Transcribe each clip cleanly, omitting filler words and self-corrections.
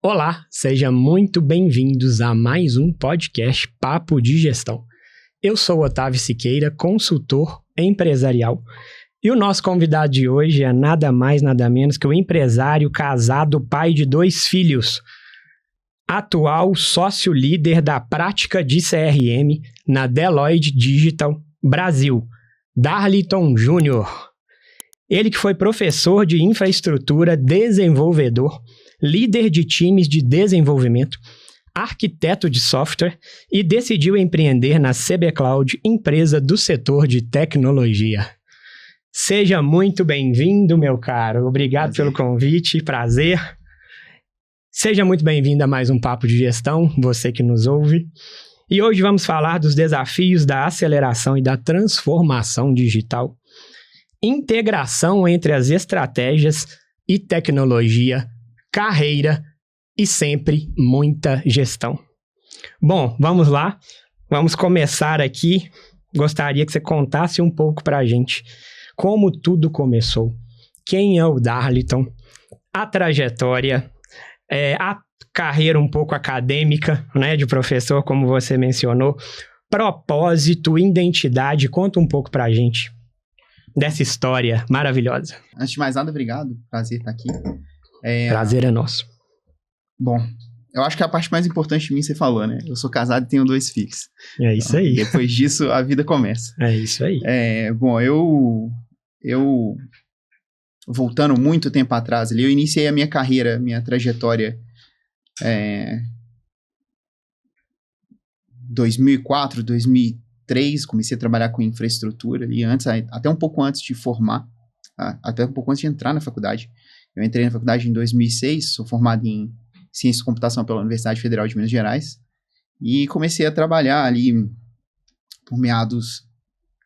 Olá, sejam muito bem-vindos a mais um podcast Papo de Gestão. Eu sou Otávio Siqueira, consultor empresarial, e o nosso convidado de hoje é nada mais, nada menos que o empresário casado, pai de 2 filhos, atual sócio-líder da prática de CRM na Deloitte Digital Brasil, Darliton Júnior. Ele que foi professor de infraestrutura, desenvolvedor, líder de times de desenvolvimento, arquiteto de software e decidiu empreender na CB Cloud, empresa do setor de tecnologia. Seja muito bem-vindo, meu caro. Obrigado pelo convite, prazer. Seja muito bem-vindo a mais um Papo de Gestão, você que nos ouve. E hoje vamos falar dos desafios da aceleração e da transformação digital, integração entre as estratégias e tecnologia, carreira e sempre muita gestão. Bom, vamos lá. Vamos começar aqui. Gostaria que você contasse um pouco para a gente como tudo começou. Quem é o Darliton? A trajetória, a carreira um pouco acadêmica, né, de professor, como você mencionou. Propósito, identidade. Conta um pouco para a gente dessa história maravilhosa. Antes de mais nada, obrigado. Prazer estar aqui. Prazer é nosso. Bom, eu acho que a parte mais importante de mim você falou, né? Eu sou casado e tenho 2 filhos. É isso aí. Depois disso, a vida começa. É isso aí. Bom, eu voltando muito tempo atrás ali, eu iniciei a minha carreira, minha trajetória 2004, 2003, comecei a trabalhar com infraestrutura ali antes, até um pouco antes de formar, até um pouco antes de entrar na faculdade. Eu entrei na faculdade em 2006, sou formado em Ciência e Computação pela Universidade Federal de Minas Gerais, e comecei a trabalhar ali por meados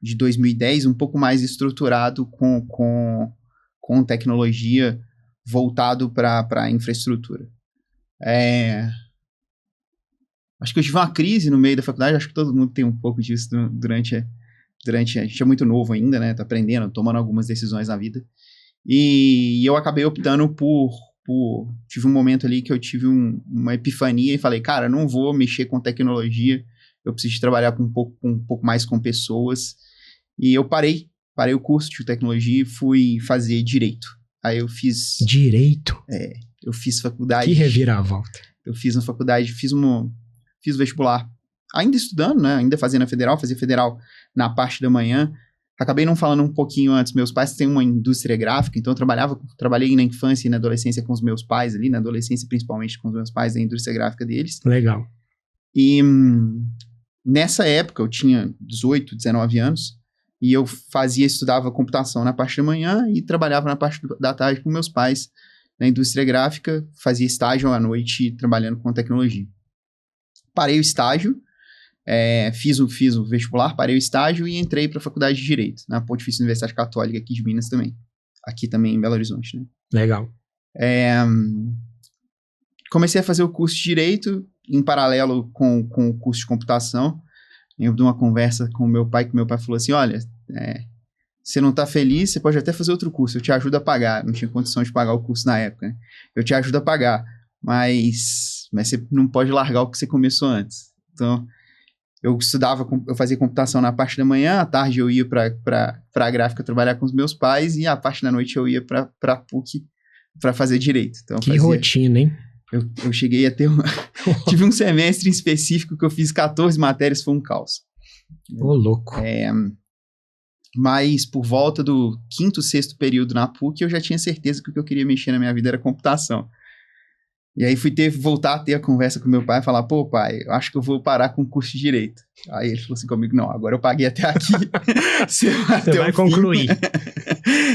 de 2010, um pouco mais estruturado com tecnologia voltado para a infraestrutura. Acho que eu tive uma crise no meio da faculdade, acho que todo mundo tem um pouco disso durante a gente é muito novo ainda, né, tá aprendendo, tomando algumas decisões na vida. E eu acabei optando tive um momento ali que eu tive uma epifania e falei, cara, não vou mexer com tecnologia, eu preciso trabalhar um pouco mais com pessoas. E eu parei o curso de tecnologia e fui fazer Direito. Aí eu fiz... Direito? Eu fiz faculdade... Que reviravolta. Eu fiz na faculdade, fiz o vestibular, ainda estudando, né, ainda fazia Federal na parte da manhã. Acabei não falando um pouquinho antes, meus pais têm uma indústria gráfica, então eu trabalhei na infância e na adolescência com os meus pais ali, na adolescência principalmente com os meus pais, na indústria gráfica deles. Legal. E nessa época eu tinha 18, 19 anos, e eu estudava computação na parte da manhã e trabalhava na parte da tarde com meus pais na indústria gráfica, fazia estágio à noite trabalhando com tecnologia. Parei o estágio, fiz o vestibular, parei o estágio e entrei para a faculdade de Direito, na Pontifícia Universidade Católica aqui de Minas também. Aqui também em Belo Horizonte, né? Legal. Comecei a fazer o curso de Direito em paralelo com o curso de computação. Eu de uma conversa com meu pai, que meu pai falou assim, olha, você não está feliz, você pode até fazer outro curso, eu te ajudo a pagar. Não tinha condição de pagar o curso na época, né? Eu te ajudo a pagar, mas você não pode largar o que você começou antes. Então... eu fazia computação na parte da manhã, à tarde eu ia para a gráfica trabalhar com os meus pais e à parte da noite eu ia para a PUC para fazer Direito. Então, rotina, hein? Eu cheguei a ter tive um semestre em específico que eu fiz 14 matérias, foi um caos. Ô, louco. Mas por volta do 5º, 6º período na PUC, eu já tinha certeza que o que eu queria mexer na minha vida era computação. E aí voltar a ter a conversa com meu pai e falar, pô, pai, eu acho que eu vou parar com o curso de Direito. Aí ele falou assim comigo, não, agora eu paguei até aqui. Você vai concluir.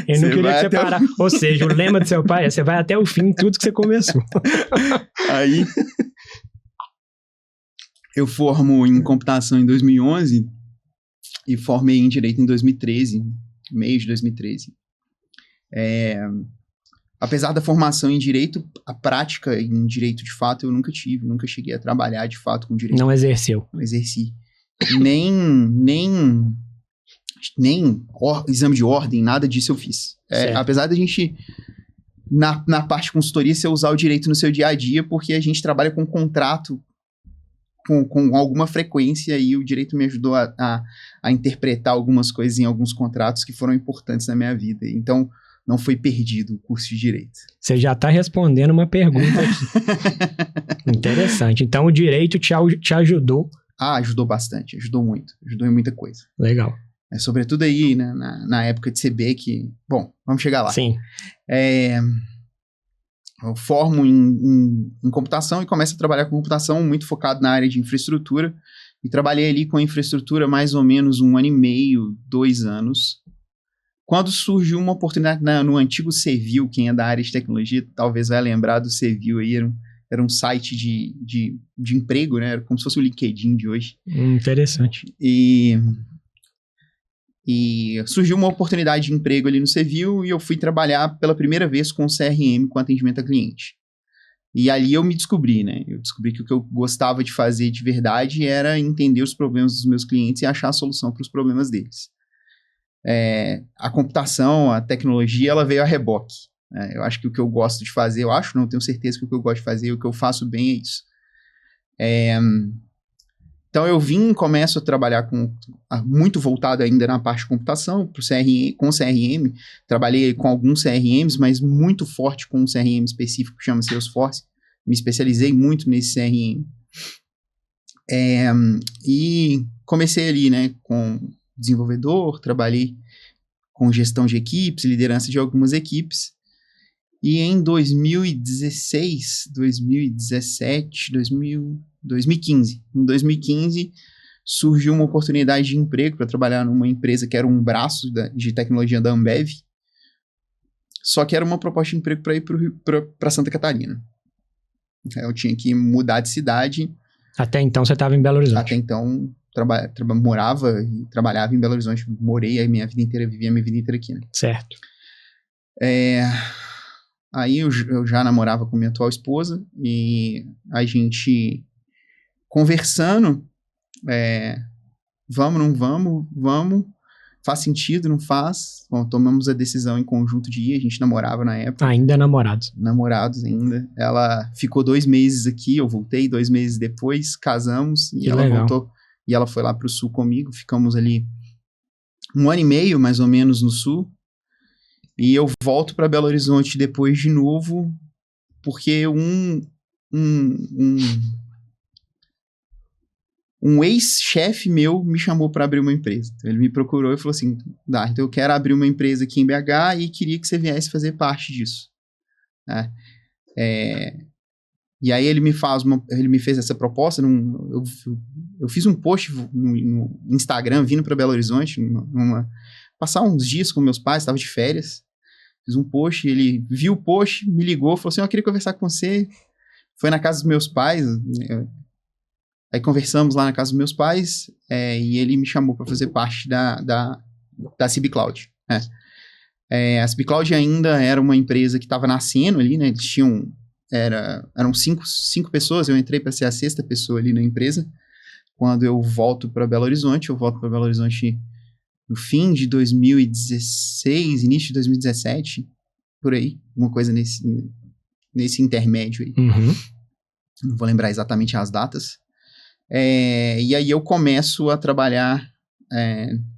Ele não queria que você parasse. Ou seja, o lema do seu pai é, você vai até o fim em tudo que você começou. Aí, eu formo em computação em 2011 e formei em Direito em 2013, meio de 2013. Apesar da formação em Direito, a prática em Direito de fato eu nunca tive, nunca cheguei a trabalhar de fato com Direito. Não exerceu. Não exerci. Nem exame de ordem, nada disso eu fiz. Apesar da gente na parte de consultoria, você usar o direito no seu dia a dia, porque a gente trabalha com contrato com alguma frequência e o direito me ajudou a interpretar algumas coisas em alguns contratos que foram importantes na minha vida. Então, não foi perdido o curso de direito. Você já está respondendo uma pergunta aqui. Interessante. Então, o direito te ajudou? Ajudou bastante. Ajudou muito. Ajudou em muita coisa. Legal. Sobretudo aí, né, na época de CB, que... Bom, vamos chegar lá. Sim. Eu formo em computação e começo a trabalhar com computação muito focado na área de infraestrutura. E trabalhei ali com a infraestrutura mais ou menos 1 ano e meio, 2 anos. Quando surgiu uma oportunidade no antigo Cevil, quem é da área de tecnologia talvez vai lembrar do Cevil aí, era um site de emprego, né? Era como se fosse o LinkedIn de hoje. Interessante. E surgiu uma oportunidade de emprego ali no Cevil e eu fui trabalhar pela primeira vez com CRM, com atendimento a cliente. E ali eu me descobri, né? Eu descobri que o que eu gostava de fazer de verdade era entender os problemas dos meus clientes e achar a solução para os problemas deles. A computação, a tecnologia, ela veio a reboque. Né? Eu acho que o que eu gosto de fazer, não tenho certeza que o que eu gosto de fazer, o que eu faço bem é isso. Então eu começo a trabalhar muito voltado ainda na parte de computação, com CRM, trabalhei com alguns CRMs, mas muito forte com um CRM específico que chama Salesforce, me especializei muito nesse CRM. E comecei ali, né, com desenvolvedor, trabalhei com gestão de equipes, liderança de algumas equipes, e em 2016, 2017, 2015. Em 2015, surgiu uma oportunidade de emprego para trabalhar numa empresa que era um braço de tecnologia da Ambev, só que era uma proposta de emprego para ir para Santa Catarina. Eu tinha que mudar de cidade. Até então você estava em Belo Horizonte? Até então, morava e trabalhava em Belo Horizonte. Morei a minha vida inteira, vivi a minha vida inteira aqui, né? Certo. Aí eu já namorava com minha atual esposa e a gente conversando, vamos, não vamos, faz sentido, não faz? Bom, tomamos a decisão em conjunto de ir, a gente namorava na época. Ainda namorados? Namorados ainda. Ela ficou 2 meses aqui, eu voltei 2 meses depois, casamos e ela voltou. E ela foi lá pro sul comigo, ficamos ali 1 ano e meio, mais ou menos, no sul. E eu volto para Belo Horizonte depois de novo, porque um ex-chefe meu me chamou para abrir uma empresa. Então, ele me procurou e falou assim, então eu quero abrir uma empresa aqui em BH e queria que você viesse fazer parte disso. E aí ele me fez essa proposta, eu fiz um post no Instagram vindo para Belo Horizonte, passar uns dias com meus pais, estava de férias, fiz um post, ele viu o post, me ligou, falou assim, eu queria conversar com você, foi na casa dos meus pais, aí conversamos lá na casa dos meus pais, e ele me chamou para fazer parte da CB Cloud. A CB Cloud ainda era uma empresa que estava nascendo ali, né, eles tinham, eram 5 pessoas, eu entrei para ser a 6ª pessoa ali na empresa, quando eu volto para Belo Horizonte, no fim de 2016, início de 2017, por aí, uma coisa nesse intermédio aí. Uhum. Não vou lembrar exatamente as datas. E aí eu começo a trabalhar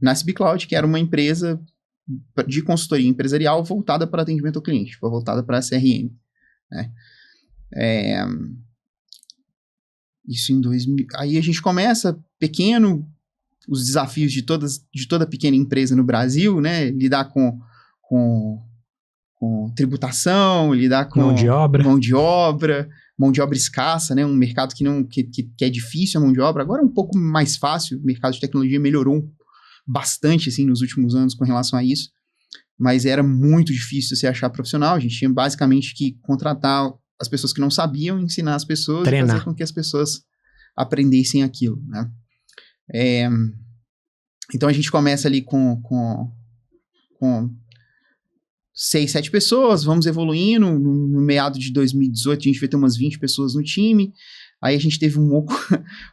na CB Cloud, que era uma empresa de consultoria empresarial voltada para atendimento ao cliente, voltada para a CRM. Né? Isso em 2000. Aí a gente começa pequeno, os desafios de toda pequena empresa no Brasil, né? Lidar com tributação, lidar com mão de obra escassa, né? Um mercado que é difícil a mão de obra. Agora é um pouco mais fácil, o mercado de tecnologia melhorou bastante assim, nos últimos anos com relação a isso, mas era muito difícil você achar profissional. A gente tinha basicamente que contratar as pessoas que não sabiam, ensinar as pessoas, e fazer com que as pessoas aprendessem aquilo, né? Então a gente começa ali com 6, 7 pessoas, vamos evoluindo. No meado de 2018 a gente vai ter umas 20 pessoas no time. Aí a gente teve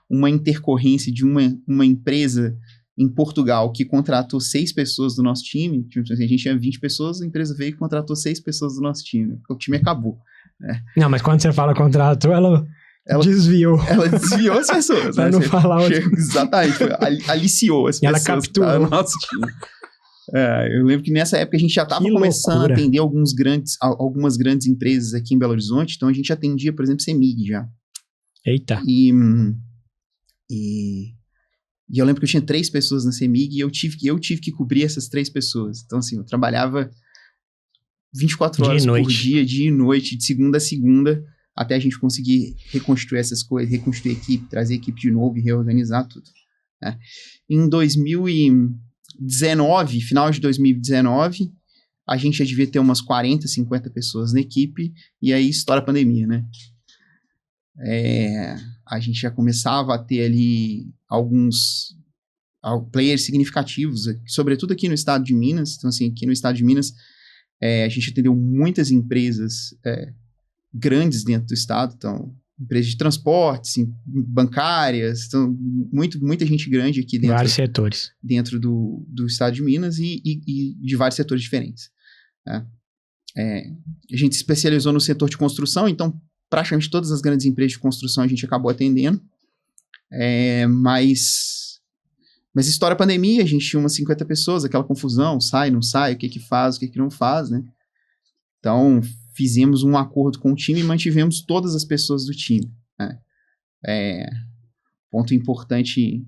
uma intercorrência de uma empresa em Portugal que contratou 6 pessoas do nosso time. Tipo assim, a gente tinha 20 pessoas, a empresa veio e contratou 6 pessoas do nosso time. O time acabou. Né? Não, mas quando você fala contratou, ela desviou. Ela desviou as pessoas. Pra né? não falar Exatamente. Aliciou as pessoas. Ela capturou. Para o nosso time. Eu lembro que nessa época a gente já estava começando a atender algumas grandes empresas aqui em Belo Horizonte. Então a gente atendia, por exemplo, CEMIG já. Eita. E eu lembro que eu tinha 3 pessoas na CEMIG e eu tive que cobrir essas 3 pessoas. Então, assim, eu trabalhava 24 horas por dia e noite, de segunda a segunda, até a gente conseguir reconstruir essas coisas, reconstruir a equipe, trazer a equipe de novo e reorganizar tudo. Né? Em 2019, final de 2019, a gente já devia ter umas 40, 50 pessoas na equipe, e aí estoura a pandemia, né? A gente já começava a ter ali alguns players significativos, sobretudo aqui no estado de Minas. Então, assim, aqui no estado de Minas, a gente atendeu muitas empresas grandes dentro do estado. Então, empresas de transportes, bancárias, então, muita gente grande aqui dentro. Vários setores. Dentro do estado de Minas e de vários setores diferentes. Né? A gente se especializou no setor de construção, então, praticamente todas as grandes empresas de construção a gente acabou atendendo. Mas estoura a pandemia, a gente tinha umas 50 pessoas, aquela confusão, sai, não sai, o que faz, o que não faz, né? Então, fizemos um acordo com o time e mantivemos todas as pessoas do time. Né? Ponto importante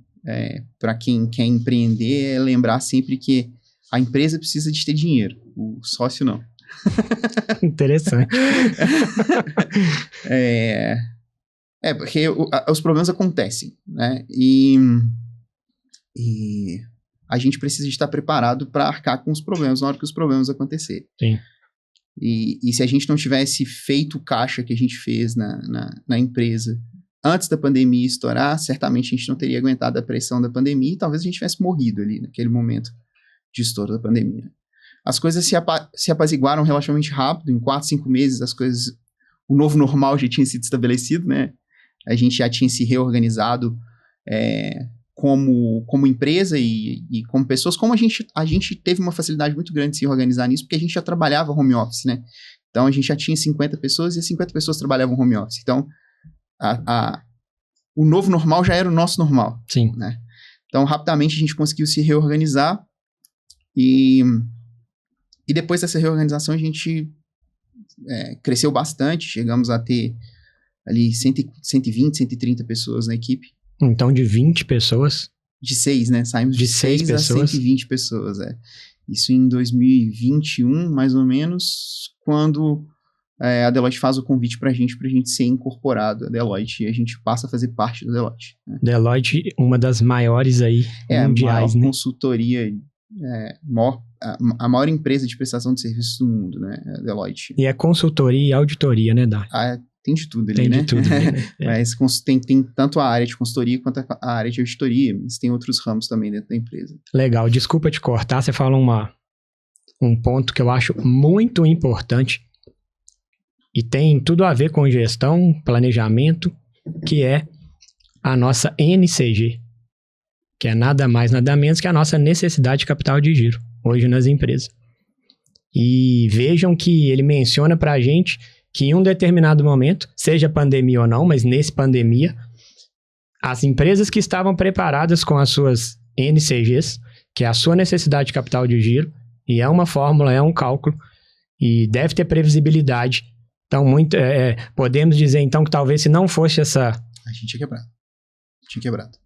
para quem quer empreender é lembrar sempre que a empresa precisa de ter dinheiro, o sócio não. Interessante. Porque os problemas acontecem, né? E a gente precisa estar preparado para arcar com os problemas na hora que os problemas acontecerem. Sim. E se a gente não tivesse feito o caixa que a gente fez na empresa antes da pandemia estourar, certamente a gente não teria aguentado a pressão da pandemia e talvez a gente tivesse morrido ali naquele momento de estouro da pandemia. As coisas se apaziguaram relativamente rápido, em 4, 5 meses o novo normal já tinha sido estabelecido, né? A gente já tinha se reorganizado como empresa e como pessoas, como a gente teve uma facilidade muito grande de se organizar nisso, porque a gente já trabalhava home office, né? Então, a gente já tinha 50 pessoas e as 50 pessoas trabalhavam home office. Então, o novo normal já era o nosso normal. Sim. Né? Então, rapidamente, a gente conseguiu se reorganizar e depois dessa reorganização, a gente cresceu bastante, chegamos a ter ali 120, 130 pessoas na equipe. Então, de 20 pessoas? De 6, né? Saímos de 6 a 120 pessoas, Isso em 2021, mais ou menos, quando a Deloitte faz o convite pra gente ser incorporado a Deloitte, e a gente passa a fazer parte da Deloitte. Né? Deloitte, uma das maiores aí mundiais, a maior né? consultoria, a maior empresa de prestação de serviços do mundo, né? A Deloitte. E é consultoria e auditoria, né, Dá? Tem de tudo ali, né? Tem de tudo ali, né? Mas tem tanto a área de consultoria quanto a área de auditoria, mas tem outros ramos também dentro da empresa. Legal, desculpa te cortar, você fala um ponto que eu acho muito importante e tem tudo a ver com gestão, planejamento, que é a nossa NCG, que é nada mais, nada menos que a nossa necessidade de capital de giro, hoje nas empresas. E vejam que ele menciona pra gente que em um determinado momento, seja pandemia ou não, mas nesse pandemia, as empresas que estavam preparadas com as suas NCGs, que é a sua necessidade de capital de giro, e é uma fórmula, é um cálculo, e deve ter previsibilidade. Então, podemos dizer, então, que talvez se não fosse essa... A gente tinha quebrado.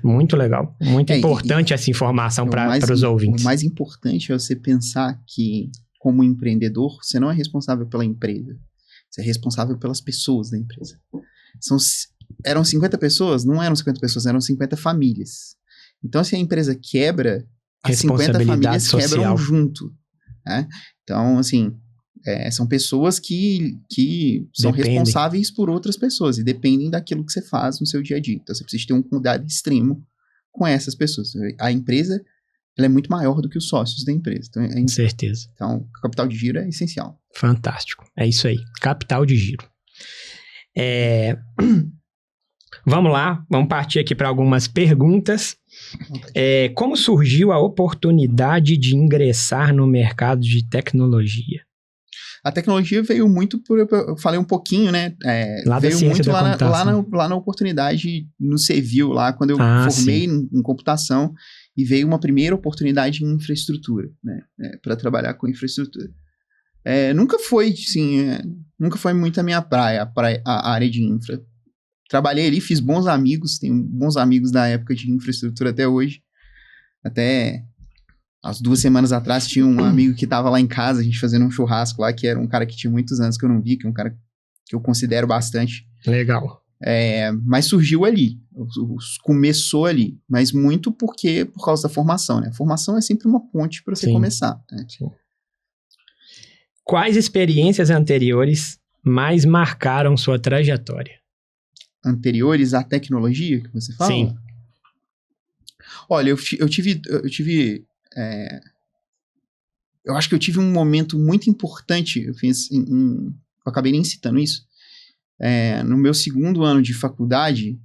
Muito legal. Muito importante essa informação para os ouvintes. O mais importante é você pensar que, como empreendedor, você não é responsável pela empresa. Você é responsável pelas pessoas da empresa. Eram 50 pessoas? Não eram 50 pessoas, eram 50 famílias. Então, se a empresa quebra, as 50 famílias quebram junto. Né? Então, assim, são pessoas que são responsáveis por outras pessoas e dependem daquilo que você faz no seu dia a dia. Então, você precisa ter um cuidado extremo com essas pessoas. A empresa, ela é muito maior do que os sócios da empresa. Então, Com certeza. Então, o capital de giro é essencial. Fantástico. É isso aí. Capital de giro. Vamos lá, vamos partir aqui para algumas perguntas. Como surgiu a oportunidade de ingressar no mercado de tecnologia? A tecnologia veio muito eu falei um pouquinho, né? Veio muito lá na oportunidade no Civil, lá quando eu formei em computação, e veio uma primeira oportunidade em infraestrutura, né? Para trabalhar com infraestrutura. Nunca foi muito a minha praia, a área de infra. Trabalhei ali, fiz bons amigos, tenho bons amigos da época de infraestrutura até hoje. Até as 2 semanas atrás tinha um amigo que estava lá em casa, a gente fazendo um churrasco lá, que era um cara que tinha muitos anos que eu não vi, que é um cara que eu considero bastante. Legal. Mas surgiu ali, começou ali, mas muito por causa da formação, né? A formação é sempre uma ponte para você começar. Né? Sim. Quais experiências anteriores mais marcaram sua trajetória? Anteriores à tecnologia que você fala? Sim. Olha, eu acho que eu tive um momento muito importante, eu acabei nem citando isso, no meu 2º ano de faculdade,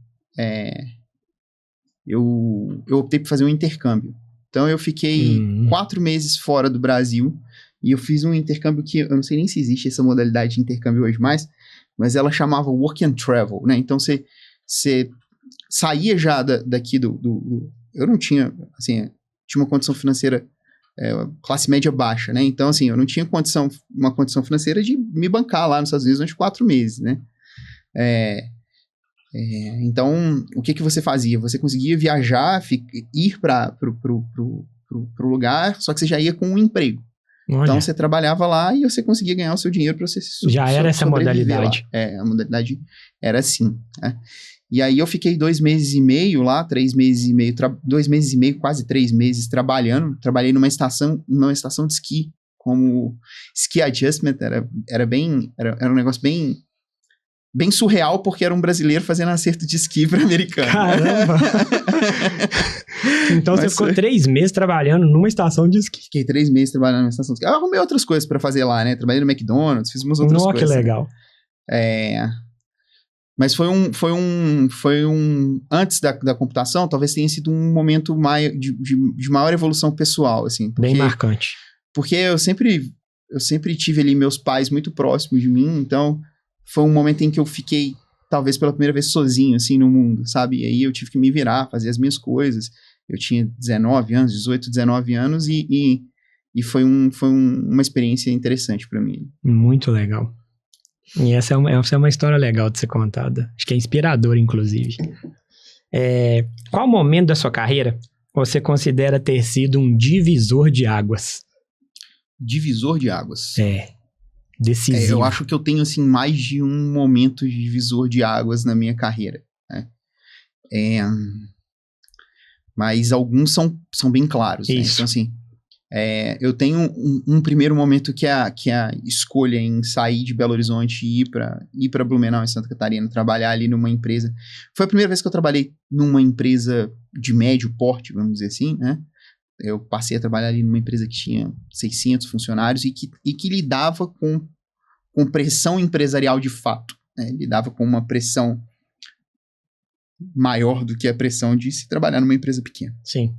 eu optei por fazer um intercâmbio. Então, eu fiquei 4 meses fora do Brasil, e eu fiz um intercâmbio que, eu não sei nem se existe essa modalidade de intercâmbio hoje mais, mas ela chamava Work and Travel, né? Então, você saía já daqui eu não tinha, assim, tinha uma condição financeira classe média baixa, né? Então, assim, eu não tinha uma condição financeira de me bancar lá nos Estados Unidos durante 4 meses, né? Então, o que você fazia? Você conseguia viajar, ir para o lugar, só que você já ia com um emprego. Olha. Então, você trabalhava lá e você conseguia ganhar o seu dinheiro para você já era essa modalidade. Lá. A modalidade era assim, né? E aí eu fiquei 2 meses e meio lá, 3 meses e meio, 2 meses e meio, quase 3 meses trabalhando. Trabalhei numa estação de esqui, como ski adjustment, era um negócio bem surreal, porque era um brasileiro fazendo acerto de esqui para americano. Caramba! Então você ficou 3 meses trabalhando numa estação de esqui. Fiquei 3 meses trabalhando numa estação de esqui. Eu arrumei outras coisas para fazer lá, né? Trabalhei no McDonald's, fiz umas outras coisas. Que legal. Mas foi um antes da computação, talvez tenha sido um momento de maior evolução pessoal, assim. Bem marcante. Porque eu sempre tive ali meus pais muito próximos de mim, então foi um momento em que eu fiquei, talvez pela primeira vez, sozinho, assim, no mundo, sabe? E aí eu tive que me virar, fazer as minhas coisas. Eu tinha 18, 19 anos e foi uma experiência interessante para mim. Muito legal. E essa é uma história legal de ser contada. Acho que é inspiradora, inclusive. Qual momento da sua carreira você considera ter sido um divisor de águas? Divisor de águas? Decisivo. Eu acho que eu tenho, assim, mais de um momento de divisor de águas na minha carreira, né? Mas alguns são bem claros, né? Então, assim, eu tenho um primeiro momento que é a escolha em sair de Belo Horizonte e ir para Blumenau, em Santa Catarina, trabalhar ali numa empresa. Foi a primeira vez que eu trabalhei numa empresa de médio porte, vamos dizer assim, né? Eu passei a trabalhar ali numa empresa que tinha 600 funcionários e que lidava com pressão empresarial de fato, né? Lidava com uma pressão maior do que a pressão de se trabalhar numa empresa pequena. Sim.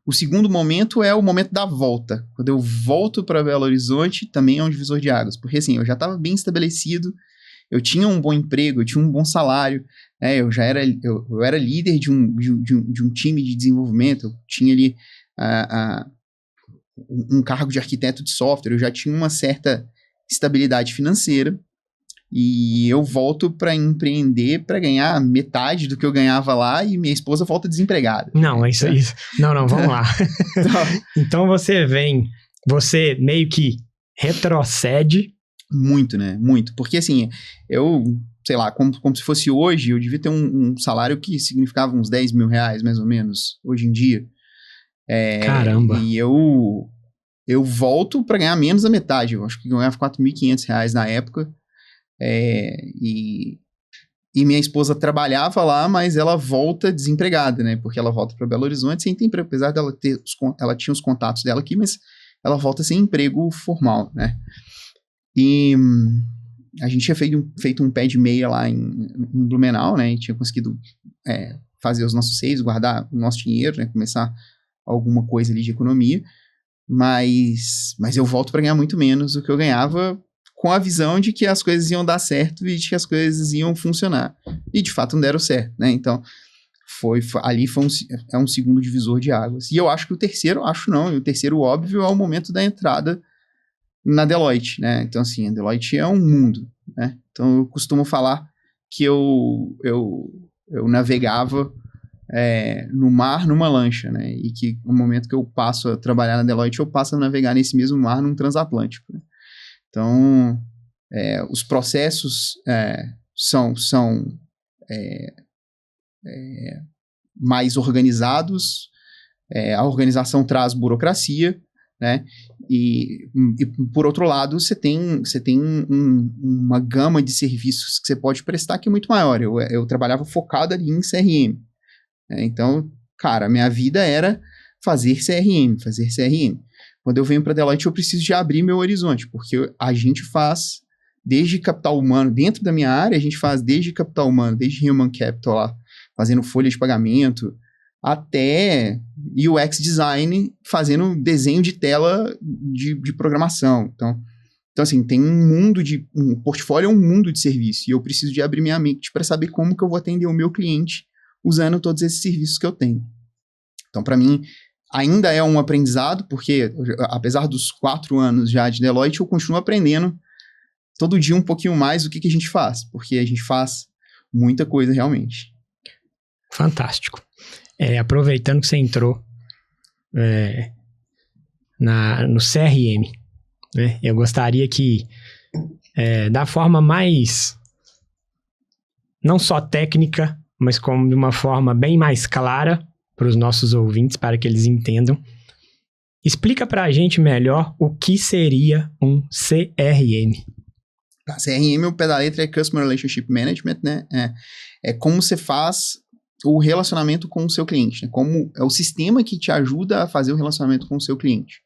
O segundo momento é o momento da volta. Quando eu volto para Belo Horizonte, também é um divisor de águas. Porque, assim, eu já estava bem estabelecido, eu tinha um bom emprego, eu tinha um bom salário, né? Eu era líder de um time de desenvolvimento, eu tinha ali um cargo de arquiteto de software, eu já tinha uma certa estabilidade financeira. E eu volto para empreender para ganhar metade do que eu ganhava lá e minha esposa volta desempregada. Não, isso. Não, vamos lá. Então você meio que retrocede. Muito, né? Muito. Porque assim, sei lá, como se fosse hoje, eu devia ter um salário que significava uns 10 mil reais, mais ou menos, hoje em dia. Caramba! E eu volto para ganhar menos da metade. Eu acho que eu ganhava R$4.500 na época. E minha esposa trabalhava lá, mas ela volta desempregada, né? Porque ela volta para Belo Horizonte sem ter emprego, apesar dela ela tinha os contatos dela aqui, mas ela volta sem emprego formal, né? E a gente tinha feito um pé de meia lá em Blumenau, né? E tinha conseguido fazer os nossos saves, guardar o nosso dinheiro, né? Começar alguma coisa ali de economia. Mas eu volto para ganhar muito menos do que eu ganhava, com a visão de que as coisas iam dar certo e de que as coisas iam funcionar. E de fato não deram certo, né? Então, ali foi um segundo divisor de águas. E eu acho que o terceiro óbvio é o momento da entrada na Deloitte, né? Então, assim, a Deloitte é um mundo, né? Então, eu costumo falar que eu navegava no mar numa lancha, né? E que no momento que eu passo a trabalhar na Deloitte, eu passo a navegar nesse mesmo mar num transatlântico, né? Então, os processos são mais organizados, a organização traz burocracia, né? E por outro lado, você tem uma gama de serviços que você pode prestar que é muito maior. Eu trabalhava focado ali em CRM. Né? Então, cara, minha vida era fazer CRM. Quando eu venho para a Deloitte, eu preciso de abrir meu horizonte, porque a gente faz desde capital humano, dentro da minha área, a gente faz desde capital humano, desde human capital lá, fazendo folha de pagamento, até UX design, fazendo desenho de tela de programação. Então, assim, tem um portfólio é um mundo de serviço, e eu preciso de abrir minha mente para saber como que eu vou atender o meu cliente usando todos esses serviços que eu tenho. Então, para mim, ainda é um aprendizado, porque apesar dos 4 anos já de Deloitte, eu continuo aprendendo todo dia um pouquinho mais o que a gente faz, porque a gente faz muita coisa realmente. Fantástico. Aproveitando que você entrou no CRM, né, eu gostaria que, da forma mais, não só técnica, mas como de uma forma bem mais clara para os nossos ouvintes, para que eles entendam, explica para a gente melhor o que seria um CRM. A CRM, o pé da letra, é Customer Relationship Management, né? É como você faz o relacionamento com o seu cliente, né? Como é o sistema que te ajuda a fazer o relacionamento com o seu cliente.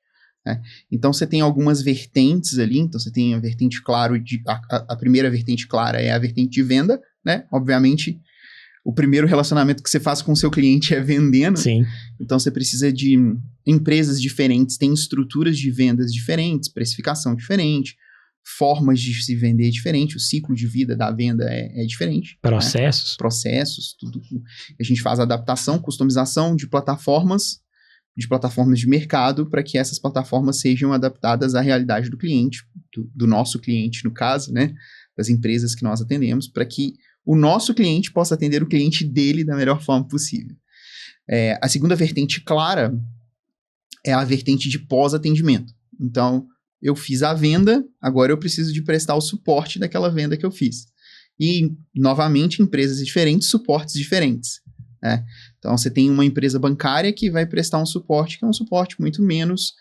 Né? Então, você tem algumas vertentes ali. Então, você tem a vertente a primeira vertente clara é a vertente de venda, né? Obviamente, o primeiro relacionamento que você faz com o seu cliente é vendendo. Sim. Então, você precisa de empresas diferentes, tem estruturas de vendas diferentes, precificação diferente, formas de se vender diferente, o ciclo de vida da venda é diferente. Processos. Né? Processos, tudo. A gente faz adaptação, customização de plataformas de mercado para que essas plataformas sejam adaptadas à realidade do cliente, do nosso cliente, no caso, né? Das empresas que nós atendemos, para que o nosso cliente possa atender o cliente dele da melhor forma possível. A segunda vertente clara é a vertente de pós-atendimento. Então, eu fiz a venda, agora eu preciso de prestar o suporte daquela venda que eu fiz. E, novamente, empresas diferentes, suportes diferentes. Né? Então, você tem uma empresa bancária que vai prestar um suporte, que é um suporte muito mais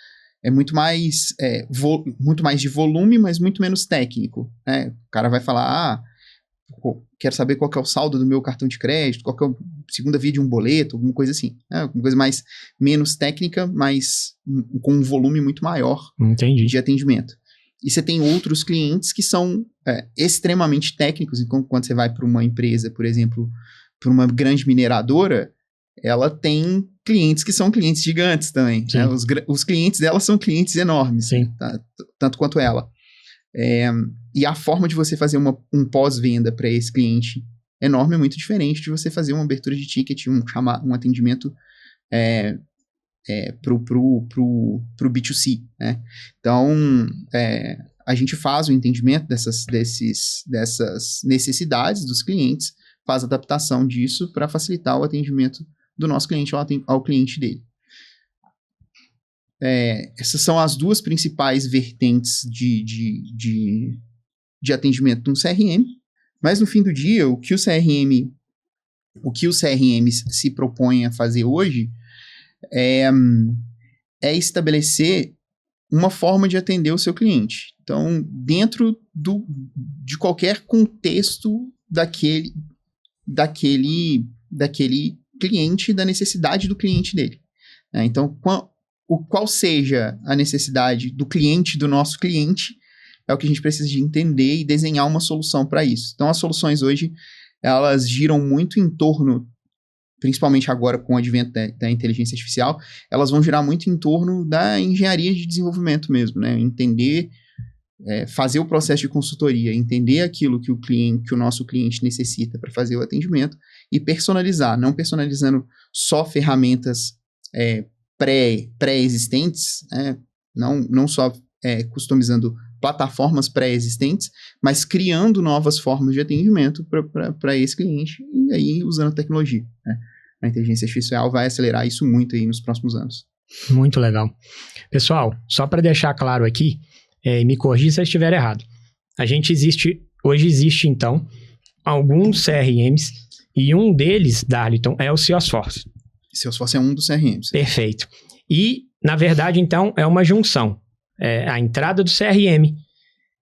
de volume, mas muito menos técnico. Né? O cara vai falar, quero saber qual que é o saldo do meu cartão de crédito, qual que é a segunda via de um boleto, alguma coisa assim. Né? Uma coisa menos técnica, mas com um volume muito maior. Entendi. De atendimento. E você tem outros clientes que são extremamente técnicos. Então, quando você vai para uma empresa, por exemplo, para uma grande mineradora, ela tem clientes que são clientes gigantes também. Né? Os clientes dela são clientes enormes, tá? Tanto quanto ela. E a forma de você fazer um pós-venda para esse cliente enorme é muito diferente de você fazer uma abertura de ticket, um atendimento pro B2C, né? Então, a gente faz o entendimento dessas necessidades dos clientes, faz a adaptação disso para facilitar o atendimento do nosso cliente ao cliente dele. Essas são as duas principais vertentes de atendimento de um CRM, mas no fim do dia, o que os CRMs se propõem a fazer hoje é estabelecer uma forma de atender o seu cliente. Então, dentro de qualquer contexto daquele cliente, da necessidade do cliente dele. Então, qual seja a necessidade do cliente do nosso cliente, é o que a gente precisa de entender e desenhar uma solução para isso. Então, as soluções hoje, elas giram muito em torno, principalmente agora com o advento da inteligência artificial, elas vão girar muito em torno da engenharia de desenvolvimento mesmo, né? Entender, fazer o processo de consultoria, entender aquilo que o nosso cliente necessita para fazer o atendimento e personalizar, não personalizando só ferramentas pré-existentes, né? Não só customizando plataformas pré-existentes, mas criando novas formas de atendimento para esse cliente e aí usando tecnologia, né? A inteligência artificial vai acelerar isso muito aí nos próximos anos. Muito legal. Pessoal, só para deixar claro aqui, me corrija se eu estiver errado. Hoje existe, então, alguns CRMs e um deles, Darlington, é o Salesforce. Salesforce é um dos CRMs. Perfeito. E, na verdade, então, é uma junção. A entrada do CRM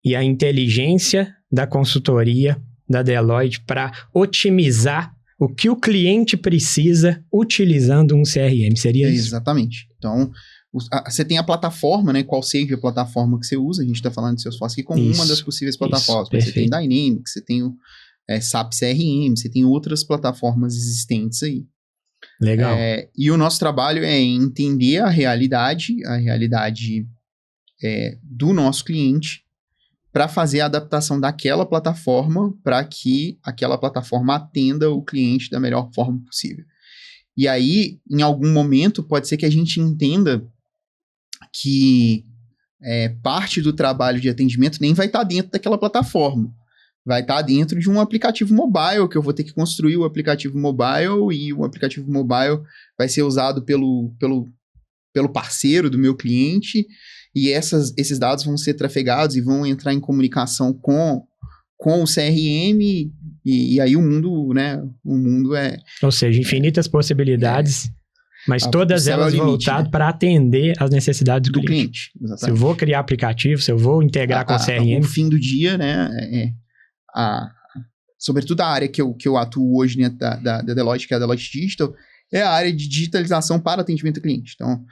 e a inteligência da consultoria da Deloitte para otimizar o que o cliente precisa utilizando um CRM. Seria isso? Exatamente. Então, você tem a plataforma, né? Qual seja a plataforma que você usa. A gente está falando de Salesforce aqui como uma das possíveis plataformas. Você tem Dynamics, você tem o SAP CRM, você tem outras plataformas existentes aí. Legal. E o nosso trabalho é entender a realidade do nosso cliente para fazer a adaptação daquela plataforma para que aquela plataforma atenda o cliente da melhor forma possível. E aí, em algum momento, pode ser que a gente entenda que parte do trabalho de atendimento nem vai estar dentro daquela plataforma. Vai estar dentro de um aplicativo mobile, que eu vou ter que construir o aplicativo mobile, e o aplicativo mobile vai ser usado pelo parceiro do meu cliente, e esses dados vão ser trafegados e vão entrar em comunicação com o CRM, e aí o mundo, né? O mundo Ou seja, infinitas possibilidades, mas todas elas voltadas para atender as necessidades do cliente. Exatamente. Se eu vou criar aplicativo, se eu vou integrar com o CRM... No fim do dia, né? Sobretudo a área que eu atuo hoje, né, da Deloitte, que é a Deloitte Digital, é a área de digitalização para atendimento ao cliente. Então,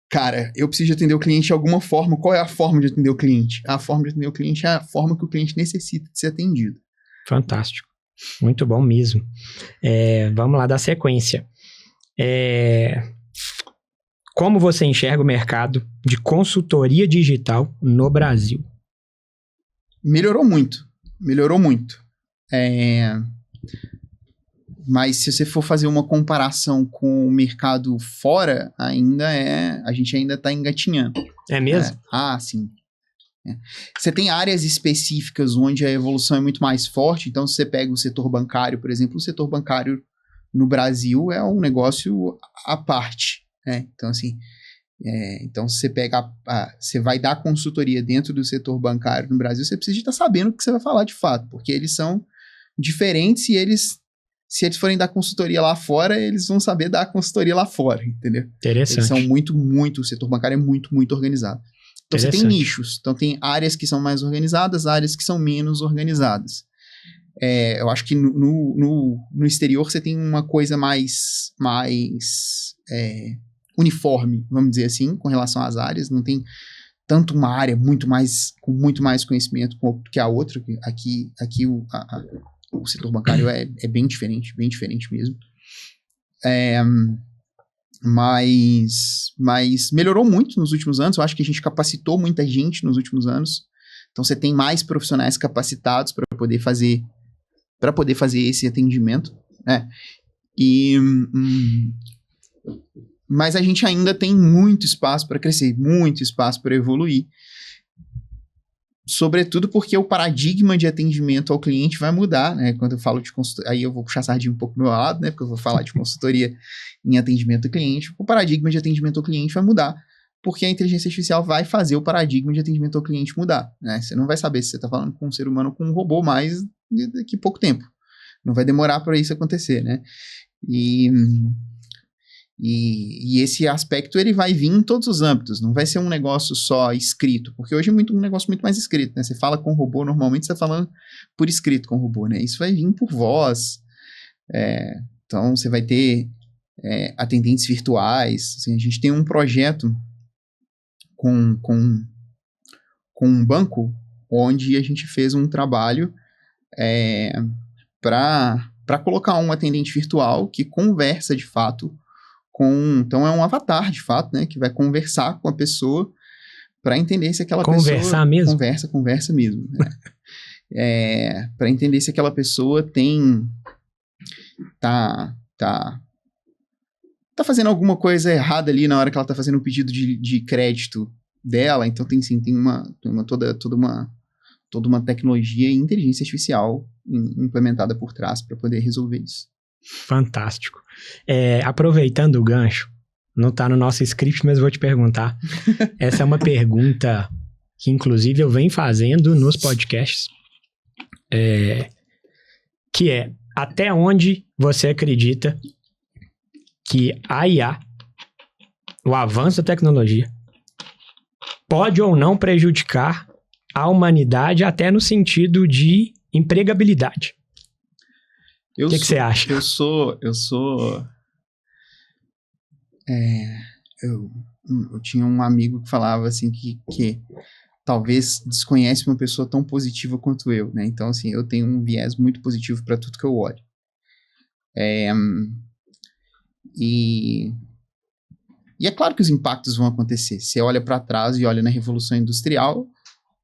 cara, eu preciso de atender o cliente de alguma forma. Qual é a forma de atender o cliente? A forma de atender o cliente é a forma que o cliente necessita de ser atendido. Fantástico. Muito bom mesmo. Vamos lá dar sequência. Como você enxerga o mercado de consultoria digital no Brasil? Melhorou muito. Mas se você for fazer uma comparação com o mercado fora, a gente ainda está engatinhando. É mesmo? Sim. Você tem áreas específicas onde a evolução é muito mais forte. Então, se você pega o setor bancário, por exemplo, o setor bancário no Brasil é um negócio à parte, né? Então, assim, então se você pega, você vai dar consultoria dentro do setor bancário no Brasil, você precisa estar sabendo o que você vai falar de fato, porque eles são diferentes e se eles forem dar consultoria lá fora, eles vão saber dar consultoria lá fora, entendeu? Interessante. Eles são muito, o setor bancário é muito, muito organizado. Então você tem nichos, então tem áreas que são mais organizadas, áreas que são menos organizadas. Eu acho que no exterior você tem uma coisa mais uniforme, vamos dizer assim, com relação às áreas. Não tem tanto uma área com muito mais conhecimento que a outra. Aqui o setor bancário é bem diferente mesmo. Mas melhorou muito nos últimos anos. Eu acho que a gente capacitou muita gente nos últimos anos. Então você tem mais profissionais capacitados para poder fazer esse atendimento, né? Mas a gente ainda tem muito espaço para crescer, muito espaço para evoluir. Sobretudo porque o paradigma de atendimento ao cliente vai mudar, né? Quando eu falo de consultoria, aí eu vou puxar a sardinha um pouco do meu lado, né? Porque eu vou falar de consultoria em atendimento ao cliente. O paradigma de atendimento ao cliente vai mudar, porque a inteligência artificial vai fazer o paradigma de atendimento ao cliente mudar, né? Você não vai saber se você está falando com um ser humano ou com um robô mais daqui a pouco tempo. Não vai demorar para isso acontecer, né? E esse aspecto ele vai vir em todos os âmbitos, não vai ser um negócio só escrito, porque hoje é um negócio muito mais escrito, né? Você fala com o robô, normalmente você está falando por escrito com o robô, né? Isso vai vir por voz, então você vai ter atendentes virtuais. Assim, a gente tem um projeto com um banco onde a gente fez um trabalho para colocar um atendente virtual que conversa de fato então é um avatar de fato, né, que vai conversar com a pessoa para entender se aquela Conversar mesmo? Conversa mesmo. Né? Para entender se aquela pessoa tá fazendo alguma coisa errada ali na hora que ela tá fazendo o pedido de crédito dela. Então tem toda uma tecnologia e inteligência artificial implementada por trás para poder resolver isso. Fantástico. Aproveitando o gancho, não tá no nosso script, mas vou te perguntar. Essa é uma pergunta que, inclusive, eu venho fazendo nos podcasts, que é: até onde você acredita que a IA, o avanço da tecnologia, pode ou não prejudicar a humanidade, até no sentido de empregabilidade? O que você acha? Eu tinha um amigo que falava assim que talvez desconhece uma pessoa tão positiva quanto eu, né? Então, assim, eu tenho um viés muito positivo para tudo que eu olho. E é claro que os impactos vão acontecer. Você olha para trás e olha na Revolução Industrial,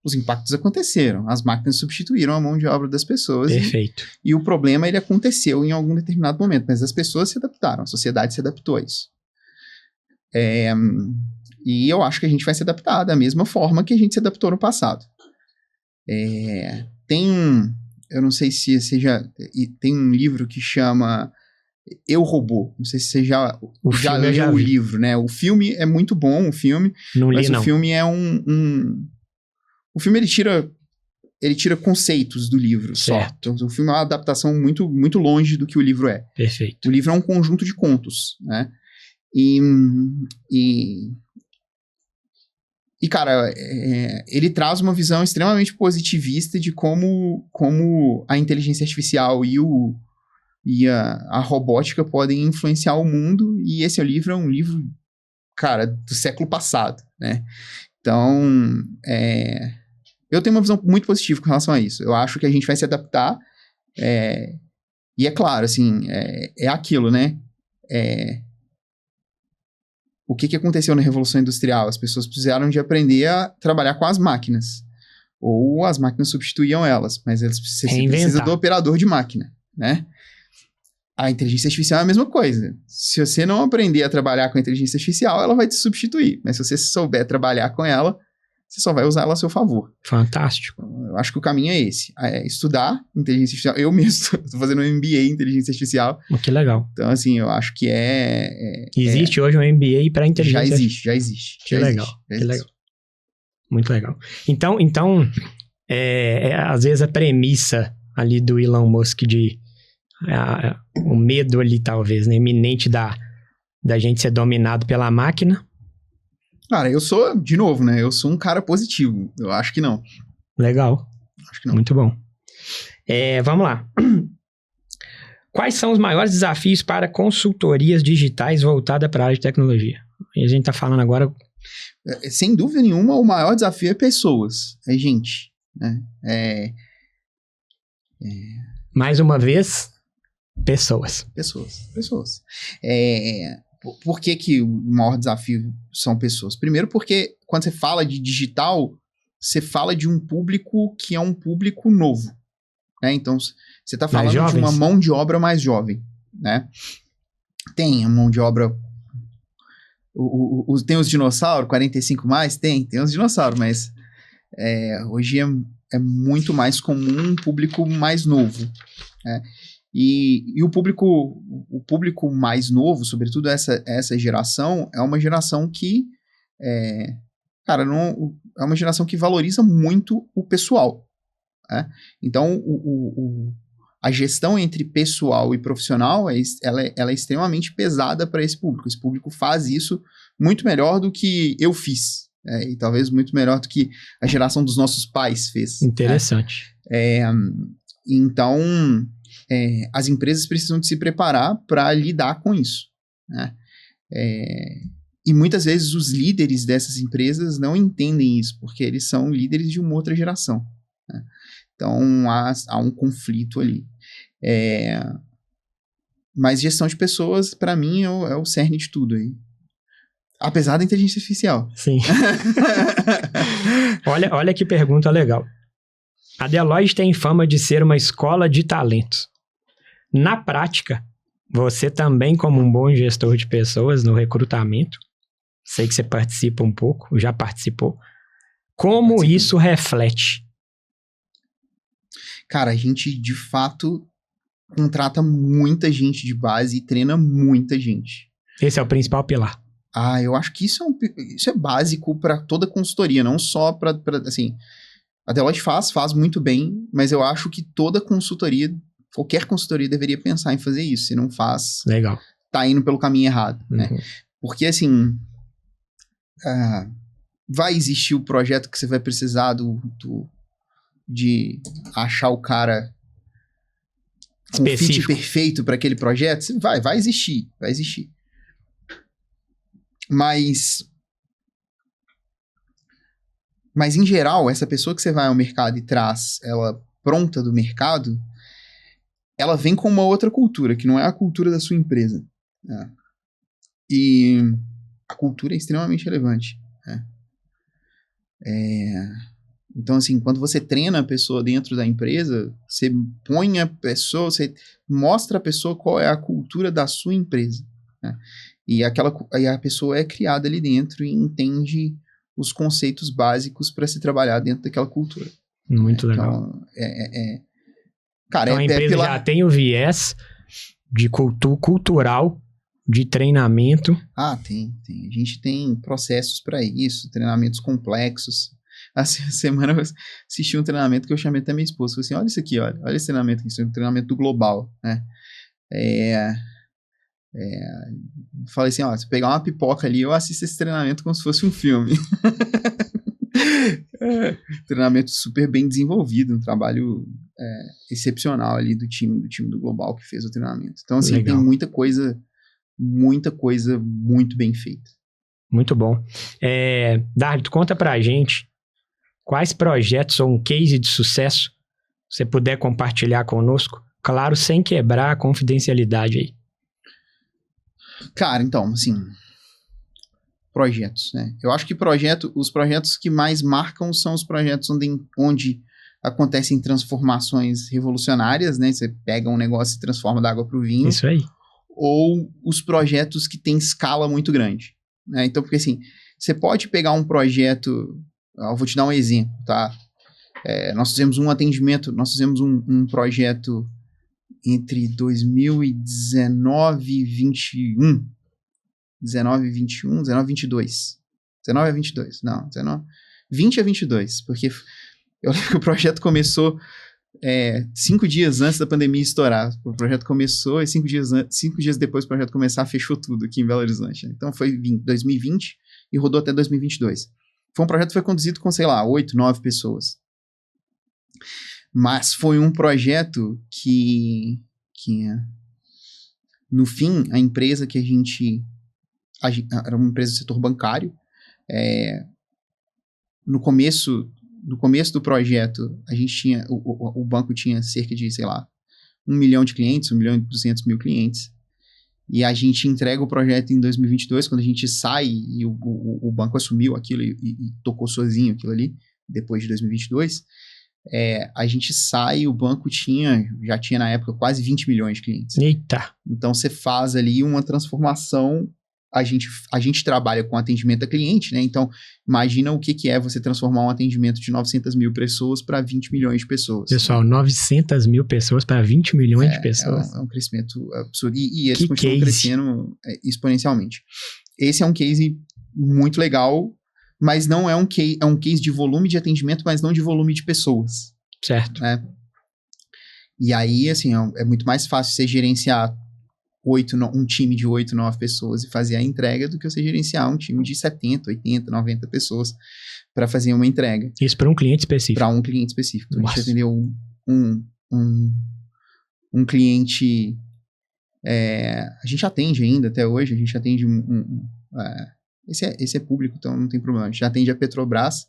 os impactos aconteceram. As máquinas substituíram a mão de obra das pessoas. Perfeito. E o problema, ele aconteceu em algum determinado momento, mas as pessoas se adaptaram, a sociedade se adaptou a isso. E eu acho que a gente vai se adaptar da mesma forma que a gente se adaptou no passado. Eu não sei se você tem um livro que chama Eu, Robô. Não sei se você já leu o livro, né? O filme é muito bom, mas o filme é o filme, ele tira conceitos do livro, certo. Só. Então, o filme é uma adaptação muito, muito longe do que o livro é. Perfeito. O livro é um conjunto de contos, né? E cara, ele traz uma visão extremamente positivista de como a inteligência artificial e a robótica podem influenciar o mundo, e esse livro é um livro, cara, do século passado, né? Então, eu tenho uma visão muito positiva com relação a isso. Eu acho que a gente vai se adaptar, e é claro, assim, é aquilo, né? O que aconteceu na Revolução Industrial? As pessoas precisaram de aprender a trabalhar com as máquinas. Ou as máquinas substituíam elas, mas você precisa do operador de máquina, né? A inteligência artificial é a mesma coisa. Se você não aprender a trabalhar com a inteligência artificial, ela vai te substituir. Mas se você souber trabalhar com ela, você só vai usar ela a seu favor. Fantástico. Eu acho que o caminho é esse. Estudar inteligência artificial. Eu mesmo estou fazendo um MBA em inteligência artificial. Que legal. Então, assim, eu acho que existe hoje um MBA para inteligência artificial? Já existe. Que legal. Muito legal. Então às vezes a premissa ali do Elon Musk de o medo ali, talvez, né, iminente da gente ser dominado pela máquina. Cara, eu sou, de novo, né? Eu sou um cara positivo. Eu acho que não. Legal. Acho que não. Muito bom. Vamos lá. Quais são os maiores desafios para consultorias digitais voltadas para a área de tecnologia? E a gente está falando agora... Sem dúvida nenhuma, o maior desafio é pessoas. É gente. Né? Mais uma vez, pessoas. Pessoas. Por que o maior desafio são pessoas? Primeiro porque quando você fala de digital, você fala de um público que é um público novo. Né? Então, você está falando de uma mão de obra mais jovem. Né? Tem a mão de obra... tem os dinossauros, 45 mais? Tem os dinossauros, mas hoje é muito mais comum um público mais novo. Né? E o público mais novo, sobretudo essa geração, é uma geração que, é uma geração que valoriza muito o pessoal. Né? Então, a gestão entre pessoal e profissional, ela é extremamente pesada para esse público. Esse público faz isso muito melhor do que eu fiz. E talvez muito melhor do que a geração dos nossos pais fez. Interessante. Né? Então... as empresas precisam de se preparar para lidar com isso. Né? E muitas vezes os líderes dessas empresas não entendem isso, porque eles são líderes de uma outra geração. né? Então, há um conflito ali. Mas gestão de pessoas, para mim, é o cerne de tudo aí. Apesar da inteligência artificial. Sim. Olha que pergunta legal. A Deloitte tem fama de ser uma escola de talentos. Na prática, você também, como um bom gestor de pessoas no recrutamento, sei que você participa um pouco, já participou, como isso reflete? Cara, a gente, de fato, contrata muita gente de base e treina muita gente. Esse é o principal pilar. Eu acho que isso é básico para toda consultoria, não só para assim, a Deloitte faz muito bem, mas eu acho que toda consultoria, qualquer consultoria deveria pensar em fazer isso. Se não faz, legal, tá indo pelo caminho errado, né? Porque, assim, vai existir o projeto que você vai precisar de achar o cara com o fit perfeito para aquele projeto? Vai existir. Mas, em geral, essa pessoa que você vai ao mercado e traz ela pronta do mercado, ela vem com uma outra cultura, que não é a cultura da sua empresa. Né? E a cultura é extremamente relevante. Né? Então, assim, quando você treina a pessoa dentro da empresa, você põe a pessoa, você mostra a pessoa qual é a cultura da sua empresa. Né? E a pessoa é criada ali dentro e entende os conceitos básicos para se trabalhar dentro daquela cultura. Muito legal. Cara, então a empresa já tem o viés de cultural, de treinamento. Tem. A gente tem processos para isso, treinamentos complexos. Essa semana eu assisti um treinamento que eu chamei até minha esposa. Falei assim, olha isso aqui, olha esse treinamento aqui, isso é um treinamento do Global, né? Falei assim, se pegar uma pipoca ali, eu assisto esse treinamento como se fosse um filme. Treinamento super bem desenvolvido, um trabalho excepcional ali do time do Global que fez o treinamento. Então, assim, legal. Tem muita coisa muito bem feita. Muito bom. Dardo, conta pra gente quais projetos ou um case de sucesso você puder compartilhar conosco, claro, sem quebrar a confidencialidade aí. Cara, então, assim, projetos, né? Eu acho que os projetos que mais marcam são os projetos onde acontecem transformações revolucionárias, né? Você pega um negócio e transforma da água para o vinho. Isso aí. Ou os projetos que têm escala muito grande, né? Então, porque assim, você pode pegar um projeto, eu vou te dar um exemplo, tá? Nós fizemos um atendimento, nós fizemos um projeto entre 2019 e 21, 19 e 21, 19 e 22. 19 a 22, não, 20 a 22, porque eu lembro que o projeto começou 5 dias antes da pandemia estourar. O projeto começou e 5 dias depois do projeto começar, fechou tudo aqui em Belo Horizonte. Então foi 2020 e rodou até 2022. Foi um projeto que foi conduzido com, 8, 9 pessoas. Mas foi um projeto que no fim, a empresa que a gente era uma empresa do setor bancário. No começo do projeto, a gente tinha, o banco tinha cerca de, 1 milhão de clientes, 1 milhão e 200 mil clientes. E a gente entrega o projeto em 2022, quando a gente sai e o banco assumiu aquilo e tocou sozinho aquilo ali, depois de 2022. A gente sai, o banco já tinha na época quase 20 milhões de clientes. Eita! Então você faz ali uma transformação. A gente trabalha com atendimento a cliente, né? Então, imagina o que é você transformar um atendimento de 900 mil pessoas para 20 milhões de pessoas. Pessoal, 900 mil pessoas para 20 milhões de pessoas. É um crescimento absurdo. E eles continuam crescendo exponencialmente. Esse é um case muito legal, mas não é um case de volume de atendimento, mas não de volume de pessoas. Certo. Né? E aí, assim, é muito mais fácil você gerenciar um time de 8, 9 pessoas e fazer a entrega do que você gerenciar um time de 70, 80, 90 pessoas para fazer uma entrega. Isso para um cliente específico. Para um cliente específico. Então, a gente atendeu um cliente... a gente atende ainda até hoje, a gente atende esse é público, então não tem problema. A gente atende a Petrobras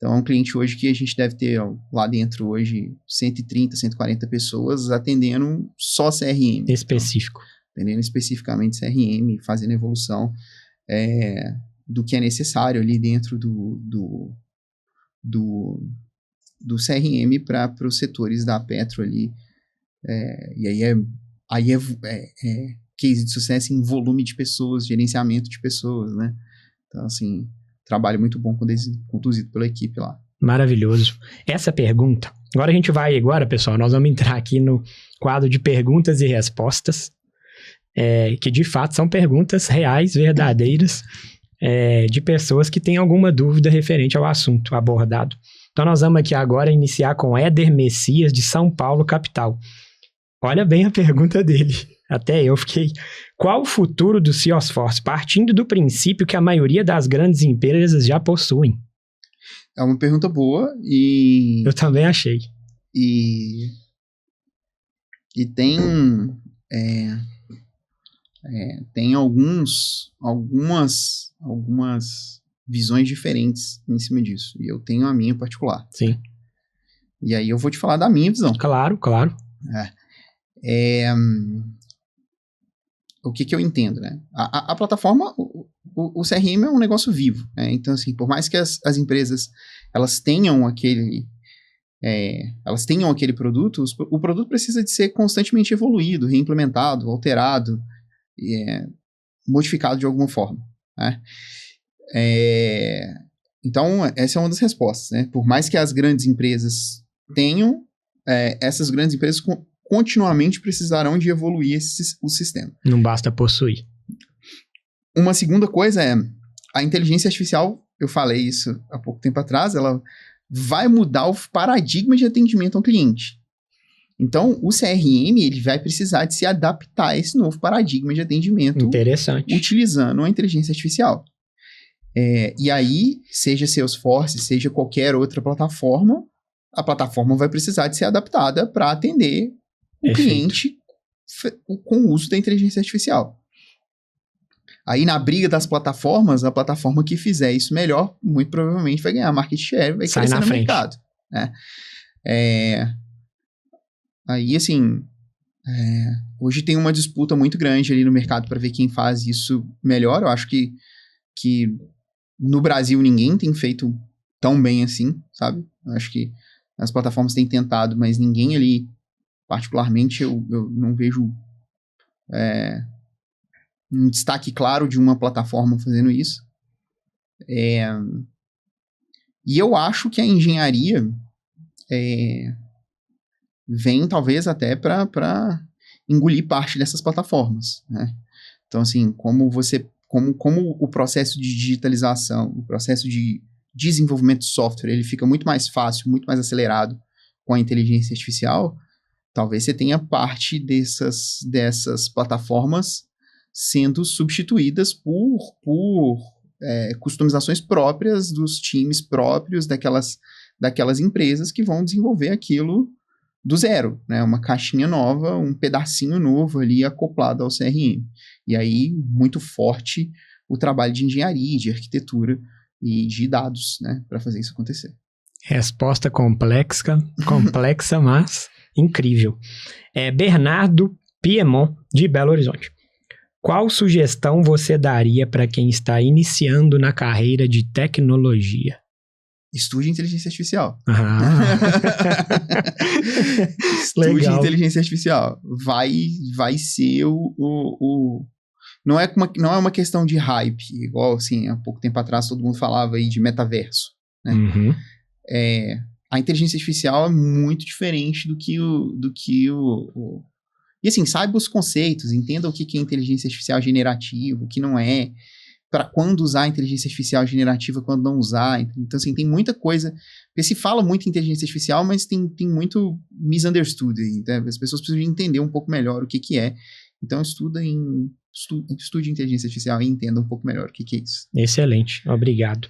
Então, é um cliente hoje que a gente deve ter lá dentro hoje 130, 140 pessoas atendendo só CRM. Específico. Então, atendendo especificamente CRM, fazendo evolução do que é necessário ali dentro do CRM para os setores da Petro ali. E aí é case de sucesso em volume de pessoas, gerenciamento de pessoas, né? Então, assim, trabalho muito bom conduzido pela equipe lá. Maravilhoso. Essa pergunta, agora, pessoal, nós vamos entrar aqui no quadro de perguntas e respostas, que de fato são perguntas reais, verdadeiras, de pessoas que têm alguma dúvida referente ao assunto abordado. Então, nós vamos aqui agora iniciar com Éder Messias, de São Paulo, capital. Olha bem a pergunta dele. Até eu fiquei... Qual o futuro do Salesforce, partindo do princípio que a maioria das grandes empresas já possuem? É uma pergunta boa e... Eu também achei. E tem algumas visões diferentes em cima disso. E eu tenho a minha particular. Sim. E aí eu vou te falar da minha visão. Claro. O que eu entendo, né? A plataforma, o CRM é um negócio vivo, né? Então, assim, por mais que as empresas elas tenham aquele produto, o produto precisa de ser constantemente evoluído, reimplementado, alterado, modificado de alguma forma, né? Então, essa é uma das respostas, né? Por mais que as grandes empresas tenham, essas grandes empresas continuamente precisarão de evoluir o sistema. Não basta possuir. Uma segunda coisa é a inteligência artificial, eu falei isso há pouco tempo atrás, ela vai mudar o paradigma de atendimento ao cliente. Então, o CRM ele vai precisar de se adaptar a esse novo paradigma de atendimento. Interessante. Utilizando a inteligência artificial. E aí, seja Salesforce, seja qualquer outra plataforma, a plataforma vai precisar de ser adaptada para atender o cliente com o uso da inteligência artificial. Aí, na briga das plataformas, a plataforma que fizer isso melhor, muito provavelmente vai ganhar market share, vai crescer no mercado. Né? Aí, assim, hoje tem uma disputa muito grande ali no mercado para ver quem faz isso melhor. Eu acho que no Brasil ninguém tem feito tão bem assim, sabe? Eu acho que as plataformas têm tentado, mas ninguém ali, particularmente, eu não vejo um destaque claro de uma plataforma fazendo isso. E eu acho que a engenharia vem talvez até para engolir parte dessas plataformas, né? Então, assim, como o processo de digitalização, o processo de desenvolvimento de software, ele fica muito mais fácil, muito mais acelerado com a inteligência artificial, talvez você tenha parte dessas plataformas sendo substituídas por customizações próprias dos times próprios daquelas empresas que vão desenvolver aquilo do zero, né? Uma caixinha nova, um pedacinho novo ali acoplado ao CRM. E aí, muito forte o trabalho de engenharia, de arquitetura e de dados, né? Para fazer isso acontecer. Resposta complexa, mas incrível. Bernardo Piemont, de Belo Horizonte. Qual sugestão você daria para quem está iniciando na carreira de tecnologia? Estude inteligência artificial. Estude inteligência artificial. Vai ser Não é uma questão de hype, igual assim, há pouco tempo atrás todo mundo falava aí de metaverso, né? Uhum. A inteligência artificial é muito diferente do que o... E assim, saiba os conceitos, entenda o que é inteligência artificial generativa, o que não é, para quando usar a inteligência artificial generativa, quando não usar. Então, assim, tem muita coisa, porque se fala muito em inteligência artificial, mas tem muito misunderstood aí, então as pessoas precisam entender um pouco melhor o que é. Então, estude inteligência artificial e entenda um pouco melhor o que é isso. Excelente, obrigado.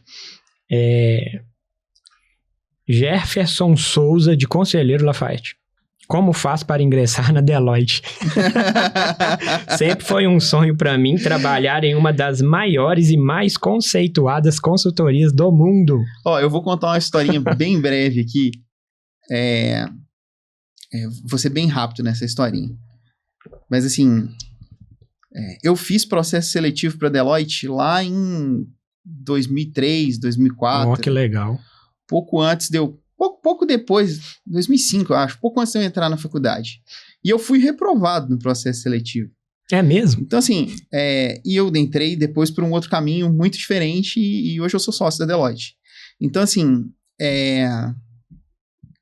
Jefferson Souza, de Conselheiro Lafayette. Como faço para ingressar na Deloitte? Sempre foi um sonho para mim trabalhar em uma das maiores e mais conceituadas consultorias do mundo. Ó, eu vou contar uma historinha bem breve aqui. Vou ser bem rápido nessa historinha. Mas assim, eu fiz processo seletivo para Deloitte lá em 2003, 2004. Ó, que legal. Pouco antes de eu... Pouco depois, 2005, eu acho. Pouco antes de eu entrar na faculdade. E eu fui reprovado no processo seletivo. É mesmo? Então, assim, e eu entrei depois por um outro caminho muito diferente e hoje eu sou sócio da Deloitte. Então, assim,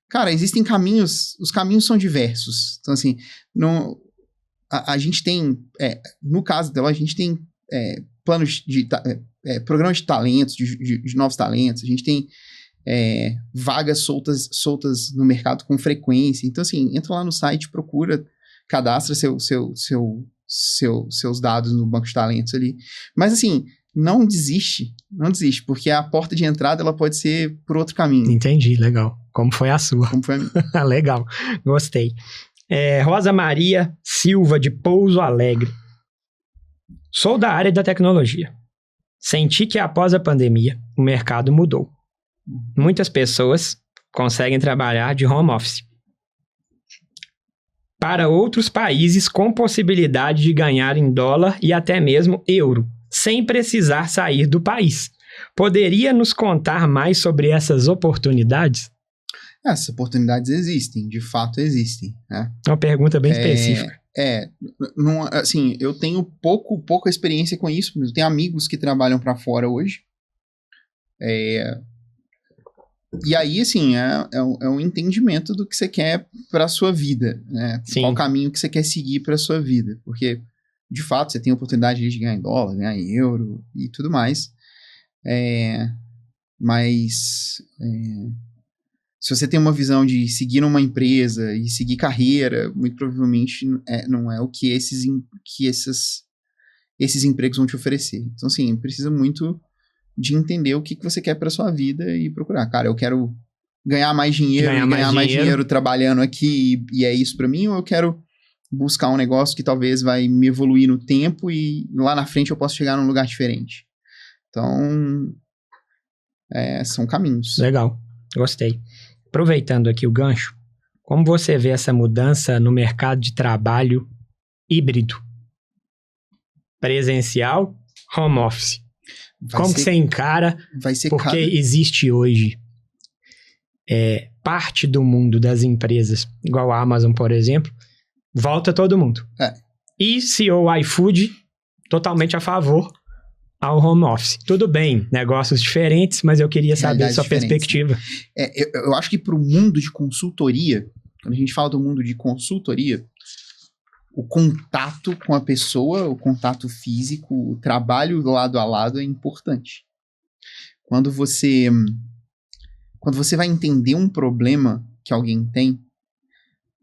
cara, existem caminhos, os caminhos são diversos. Então, assim, a gente tem, no caso da Deloitte, a gente tem planos de, programas de talentos, de novos talentos, a gente tem vagas soltas no mercado com frequência. Então, assim, entra lá no site, procura, cadastra seus dados no banco de talentos ali. Mas, assim, não desiste, porque a porta de entrada ela pode ser por outro caminho. Entendi, legal. Como foi a sua? Como foi a minha. Legal, gostei. Rosa Maria Silva, de Pouso Alegre. Sou da área da tecnologia. Senti que após a pandemia, o mercado mudou. Muitas pessoas conseguem trabalhar de home office. Para outros países com possibilidade de ganhar em dólar e até mesmo euro, sem precisar sair do país. Poderia nos contar mais sobre essas oportunidades? Essas oportunidades existem, de fato existem, né? Uma pergunta bem específica. Assim, eu tenho pouca experiência com isso, mas eu tenho amigos que trabalham para fora hoje. E aí, assim, é um entendimento do que você quer para a sua vida, né? Sim. Qual caminho que você quer seguir para a sua vida. Porque, de fato, você tem a oportunidade de ganhar em dólar, ganhar em euro e tudo mais. Mas se você tem uma visão de seguir numa empresa e seguir carreira, muito provavelmente não é o que esses empregos vão te oferecer. Então, assim, precisa muito de entender o que você quer para sua vida e procurar. Cara, eu quero ganhar mais dinheiro ganhar mais dinheiro trabalhando aqui e é isso para mim, ou eu quero buscar um negócio que talvez vai me evoluir no tempo e lá na frente eu posso chegar num lugar diferente. Então, são caminhos. Legal, gostei. Aproveitando aqui o gancho, como você vê essa mudança no mercado de trabalho híbrido? Presencial, home office. Como que você encara? Porque existe hoje parte do mundo das empresas, igual a Amazon, por exemplo, volta todo mundo. E CEO iFood, totalmente a favor ao home office. Tudo bem, negócios diferentes, mas eu queria saber sua perspectiva. Eu acho que para o mundo de consultoria, quando a gente fala do mundo de consultoria, o contato com a pessoa, o contato físico, o trabalho lado a lado é importante. Quando você vai entender um problema que alguém tem,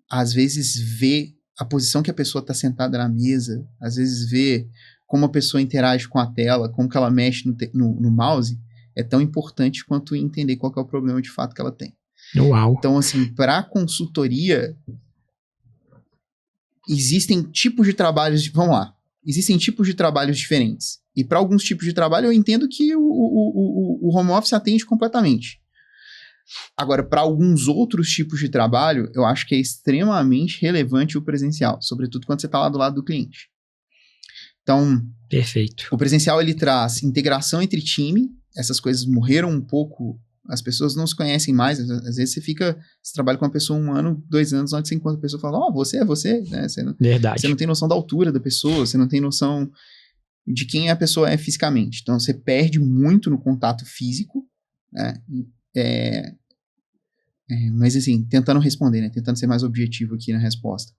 às vezes vê a posição que a pessoa está sentada na mesa, às vezes vê como a pessoa interage com a tela, como que ela mexe no mouse, é tão importante quanto entender qual que é o problema de fato que ela tem. Uau. Então, assim, para consultoria, existem tipos de trabalhos... Vamos lá. Existem tipos de trabalhos diferentes. E para alguns tipos de trabalho, eu entendo que o home office atende completamente. Agora, para alguns outros tipos de trabalho, eu acho que é extremamente relevante o presencial, sobretudo quando você está lá do lado do cliente. Então, perfeito. O presencial, ele traz integração entre time, essas coisas morreram um pouco, as pessoas não se conhecem mais, às vezes você trabalha com uma pessoa 1 ano, 2 anos, onde você encontra a pessoa e fala, você é você, né? Verdade. Você não tem noção da altura da pessoa, você não tem noção de quem a pessoa é fisicamente. Então, você perde muito no contato físico, né? Mas assim, tentando responder, né? Tentando ser mais objetivo aqui na resposta.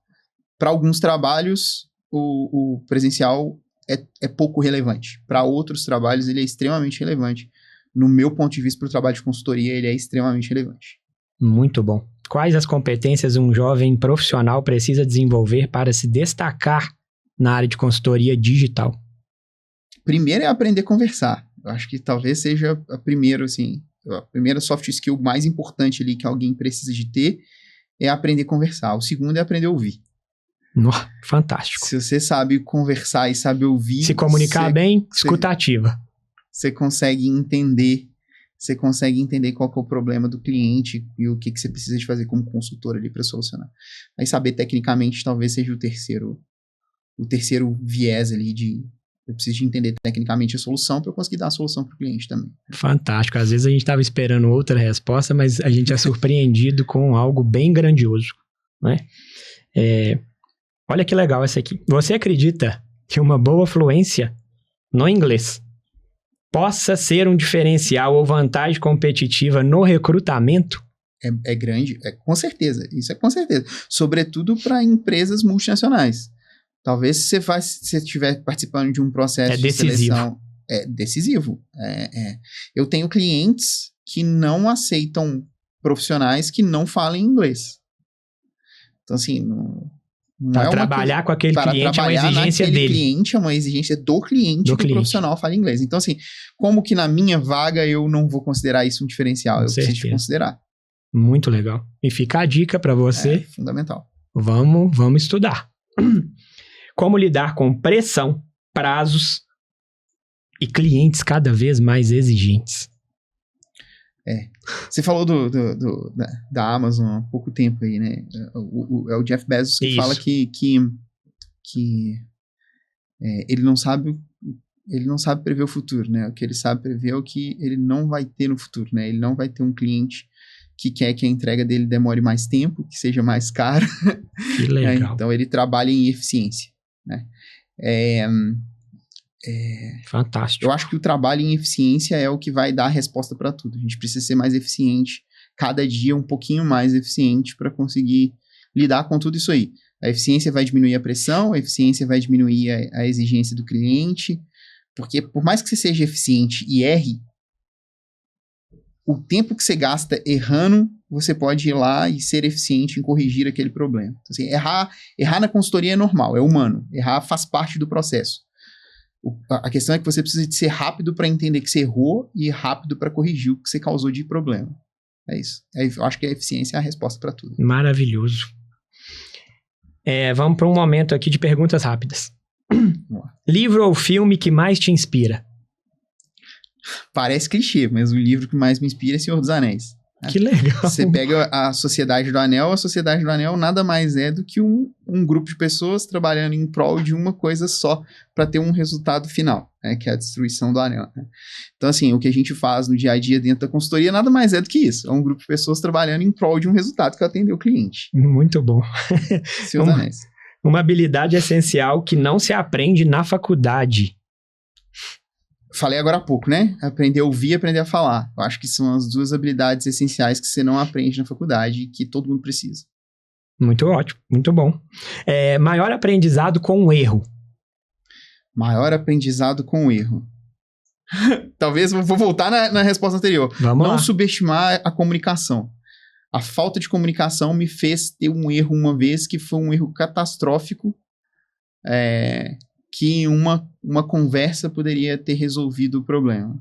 Para alguns trabalhos, o presencial é pouco relevante. Para outros trabalhos, ele é extremamente relevante. No meu ponto de vista, para o trabalho de consultoria, ele é extremamente relevante. Muito bom. Quais as competências um jovem profissional precisa desenvolver para se destacar na área de consultoria digital? Primeiro é aprender a conversar. Eu acho que talvez seja a primeira soft skill mais importante ali que alguém precisa de ter é aprender a conversar. O segundo é aprender a ouvir. Fantástico. Se você sabe conversar e sabe ouvir... Se comunicar bem, escutativa. Você consegue entender qual que é o problema do cliente e o que você precisa de fazer como consultor ali para solucionar. Aí saber tecnicamente talvez seja o terceiro viés ali de... Eu preciso de entender tecnicamente a solução para eu conseguir dar a solução para o cliente também. Fantástico. Às vezes a gente estava esperando outra resposta, mas a gente é surpreendido com algo bem grandioso, né? Olha que legal essa aqui. Você acredita que uma boa fluência no inglês possa ser um diferencial ou vantagem competitiva no recrutamento? É grande, com certeza. Isso é com certeza. Sobretudo para empresas multinacionais. Talvez se você estiver participando de um processo de seleção... É decisivo. Eu tenho clientes que não aceitam profissionais que não falem inglês. Então, assim... Para trabalhar com aquele cliente é uma exigência dele. Cliente é uma exigência do cliente que o profissional fale inglês. Então, assim, como que na minha vaga eu não vou considerar isso um diferencial? Eu preciso considerar. Muito legal. E fica a dica para você. É fundamental. Vamos estudar. Como lidar com pressão, prazos e clientes cada vez mais exigentes. Você falou da Amazon há pouco tempo aí, né? É o Jeff Bezos que fala que ele não sabe prever o futuro, né? O que ele sabe prever é o que ele não vai ter no futuro, né? Ele não vai ter um cliente que quer que a entrega dele demore mais tempo, que seja mais caro. Que legal. Então ele trabalha em eficiência, né? Fantástico. Eu acho que o trabalho em eficiência é o que vai dar a resposta para tudo. A gente precisa ser mais eficiente, cada dia um pouquinho mais eficiente para conseguir lidar com tudo isso aí. A eficiência vai diminuir a pressão, a eficiência vai diminuir a exigência do cliente, porque por mais que você seja eficiente e erre, o tempo que você gasta errando, você pode ir lá e ser eficiente em corrigir aquele problema. Então, assim, errar na consultoria é normal, é humano. Errar faz parte do processo. A questão é que você precisa de ser rápido para entender que você errou e rápido para corrigir o que você causou de problema. É isso. Eu acho que a eficiência é a resposta para tudo. Maravilhoso. Vamos para um momento aqui de perguntas rápidas. Livro ou filme que mais te inspira? Parece clichê, mas o livro que mais me inspira é Senhor dos Anéis. Que legal. Você pega a Sociedade do Anel, a Sociedade do Anel nada mais é do que um grupo de pessoas trabalhando em prol de uma coisa só para ter um resultado final, né, que é a destruição do anel. Né? Então, assim, o que a gente faz no dia a dia dentro da consultoria nada mais é do que isso. É um grupo de pessoas trabalhando em prol de um resultado que é atender o cliente. Muito bom. Senhor dos Anéis. Uma habilidade essencial que não se aprende na faculdade. Falei agora há pouco, né? Aprender a ouvir e aprender a falar. Eu acho que são as duas habilidades essenciais que você não aprende na faculdade e que todo mundo precisa. Muito ótimo, muito bom. Maior aprendizado com o erro. Maior aprendizado com o erro. Talvez vou voltar na resposta anterior. Vamos lá. Subestimar a comunicação. A falta de comunicação me fez ter um erro uma vez que foi um erro catastrófico, que uma conversa poderia ter resolvido o problema.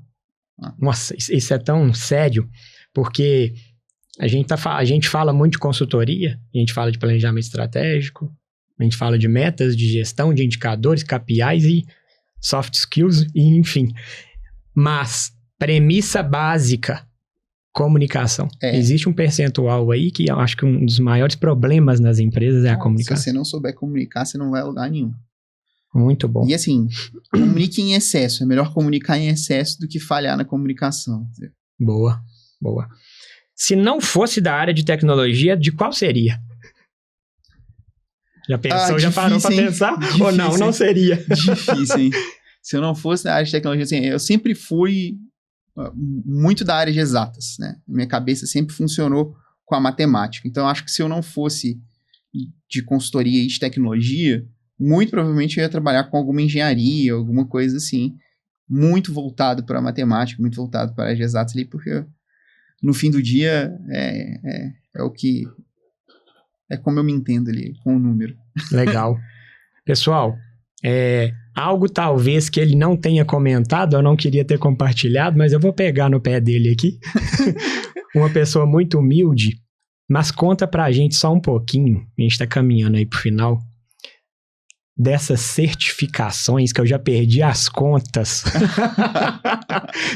Nossa, isso é tão sério, porque a gente fala muito de consultoria, a gente fala de planejamento estratégico, a gente fala de metas, de gestão, de indicadores, KPIs e soft skills, e enfim. Mas, premissa básica, comunicação. Existe um percentual aí que eu acho que um dos maiores problemas nas empresas é a comunicação. Se você não souber comunicar, você não vai a lugar nenhum. Muito bom. E assim, comunique em excesso. É melhor comunicar em excesso do que falhar na comunicação. Boa, boa. Se não fosse da área de tecnologia, de qual seria? Já pensou, já parou pra pensar? Difícil, ou não seria? Difícil, hein? Se eu não fosse da área de tecnologia, assim, eu sempre fui muito da área de exatas, né? Minha cabeça sempre funcionou com a matemática. Então, eu acho que se eu não fosse de consultoria e de tecnologia, muito provavelmente eu ia trabalhar com alguma engenharia, alguma coisa assim, muito voltado para a matemática, muito voltado para as exatas ali, porque no fim do dia é o que... É como eu me entendo ali, com o número. Legal. Pessoal, algo talvez que ele não tenha comentado, eu não queria ter compartilhado, mas eu vou pegar no pé dele aqui. Uma pessoa muito humilde, Mas conta pra gente só um pouquinho, a gente tá caminhando aí pro final, dessas certificações que eu já perdi as contas.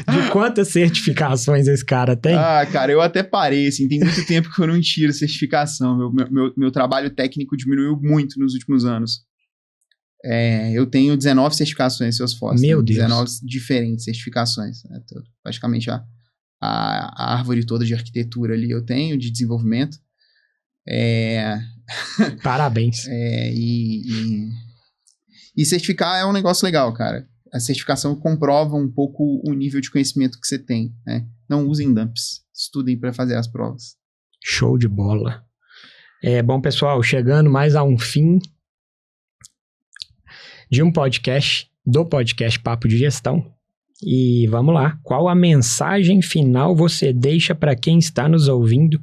De quantas certificações esse cara tem? Ah, cara, eu até parei, assim, tem muito tempo que eu não tiro certificação. Meu trabalho técnico diminuiu muito nos últimos anos. Eu tenho 19 certificações Salesforce. Meu Deus. 19 diferentes certificações. Né? Praticamente a árvore toda de arquitetura ali eu tenho, de desenvolvimento. Parabéns. E certificar é um negócio legal, cara. A certificação comprova um pouco o nível de conhecimento que você tem, né? Não usem dumps. Estudem para fazer as provas. Show de bola. Bom, pessoal, chegando mais a um fim de um podcast, do podcast Papo de Gestão. E vamos lá. Qual a mensagem final você deixa para quem está nos ouvindo?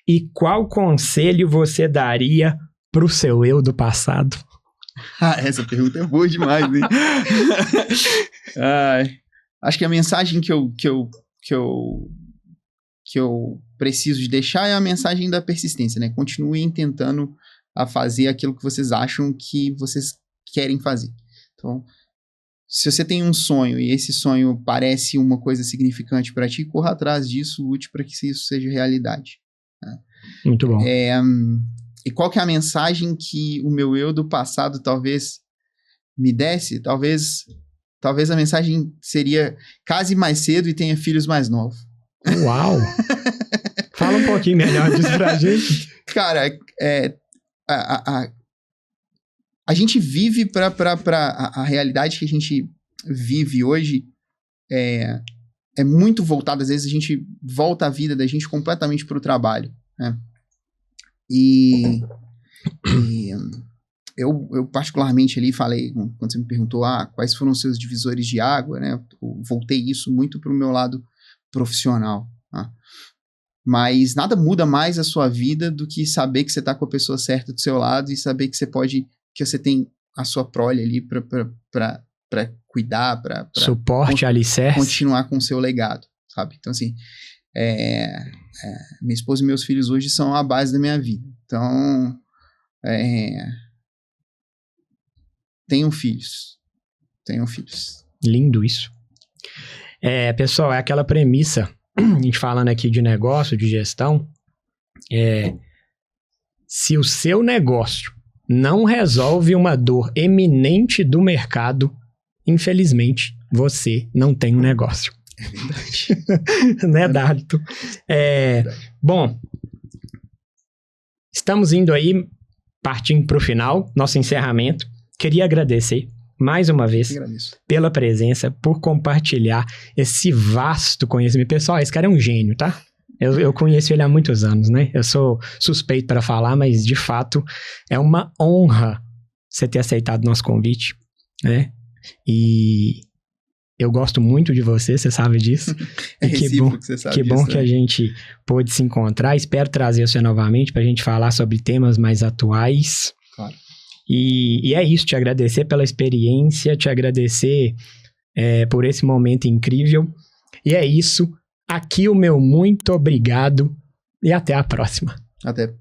E qual conselho você daria pro seu eu do passado? Essa pergunta é boa demais, hein? Acho que a mensagem que eu preciso de deixar é a mensagem da persistência, né? Continuem tentando a fazer aquilo que vocês acham que vocês querem fazer. Então, se você tem um sonho e esse sonho parece uma coisa significante para ti, corra atrás disso, lute para que isso seja realidade. Né? Muito bom. E qual que é a mensagem que o meu eu do passado talvez me desse? Talvez a mensagem seria: case mais cedo e tenha filhos mais novos. Uau! Fala um pouquinho melhor disso pra gente. Cara, a gente vive a realidade que a gente vive hoje é muito voltada. Às vezes a gente volta a vida da gente completamente para o trabalho, né? E eu particularmente ali falei, quando você me perguntou quais foram os seus divisores de água, né? Eu voltei isso muito para o meu lado profissional. Tá? Mas nada muda mais a sua vida do que saber que você está com a pessoa certa do seu lado e saber que você tem a sua prole ali para cuidar, para suporte, alicerce, continuar com o seu legado, sabe? Então, assim, minha esposa e meus filhos hoje são a base da minha vida. Então, tenham filhos. Lindo isso. Pessoal, é aquela premissa, a gente falando aqui de negócio, de gestão, se o seu negócio não resolve uma dor eminente do mercado, infelizmente, você não tem um negócio. É verdade. Né, Darlito? Bom, estamos indo aí, partindo para o final, nosso encerramento. Queria agradecer mais uma vez pela presença, por compartilhar esse vasto conhecimento. Pessoal, esse cara é um gênio, tá? Eu conheço ele há muitos anos, né? Eu sou suspeito para falar, mas de fato é uma honra você ter aceitado nosso convite, né? E eu gosto muito de você sabe disso. Que bom que a gente pôde se encontrar. Espero trazer você novamente para a gente falar sobre temas mais atuais. Claro. E é isso, te agradecer pela experiência, te agradecer por esse momento incrível. E é isso. Aqui o meu muito obrigado e até a próxima. Até.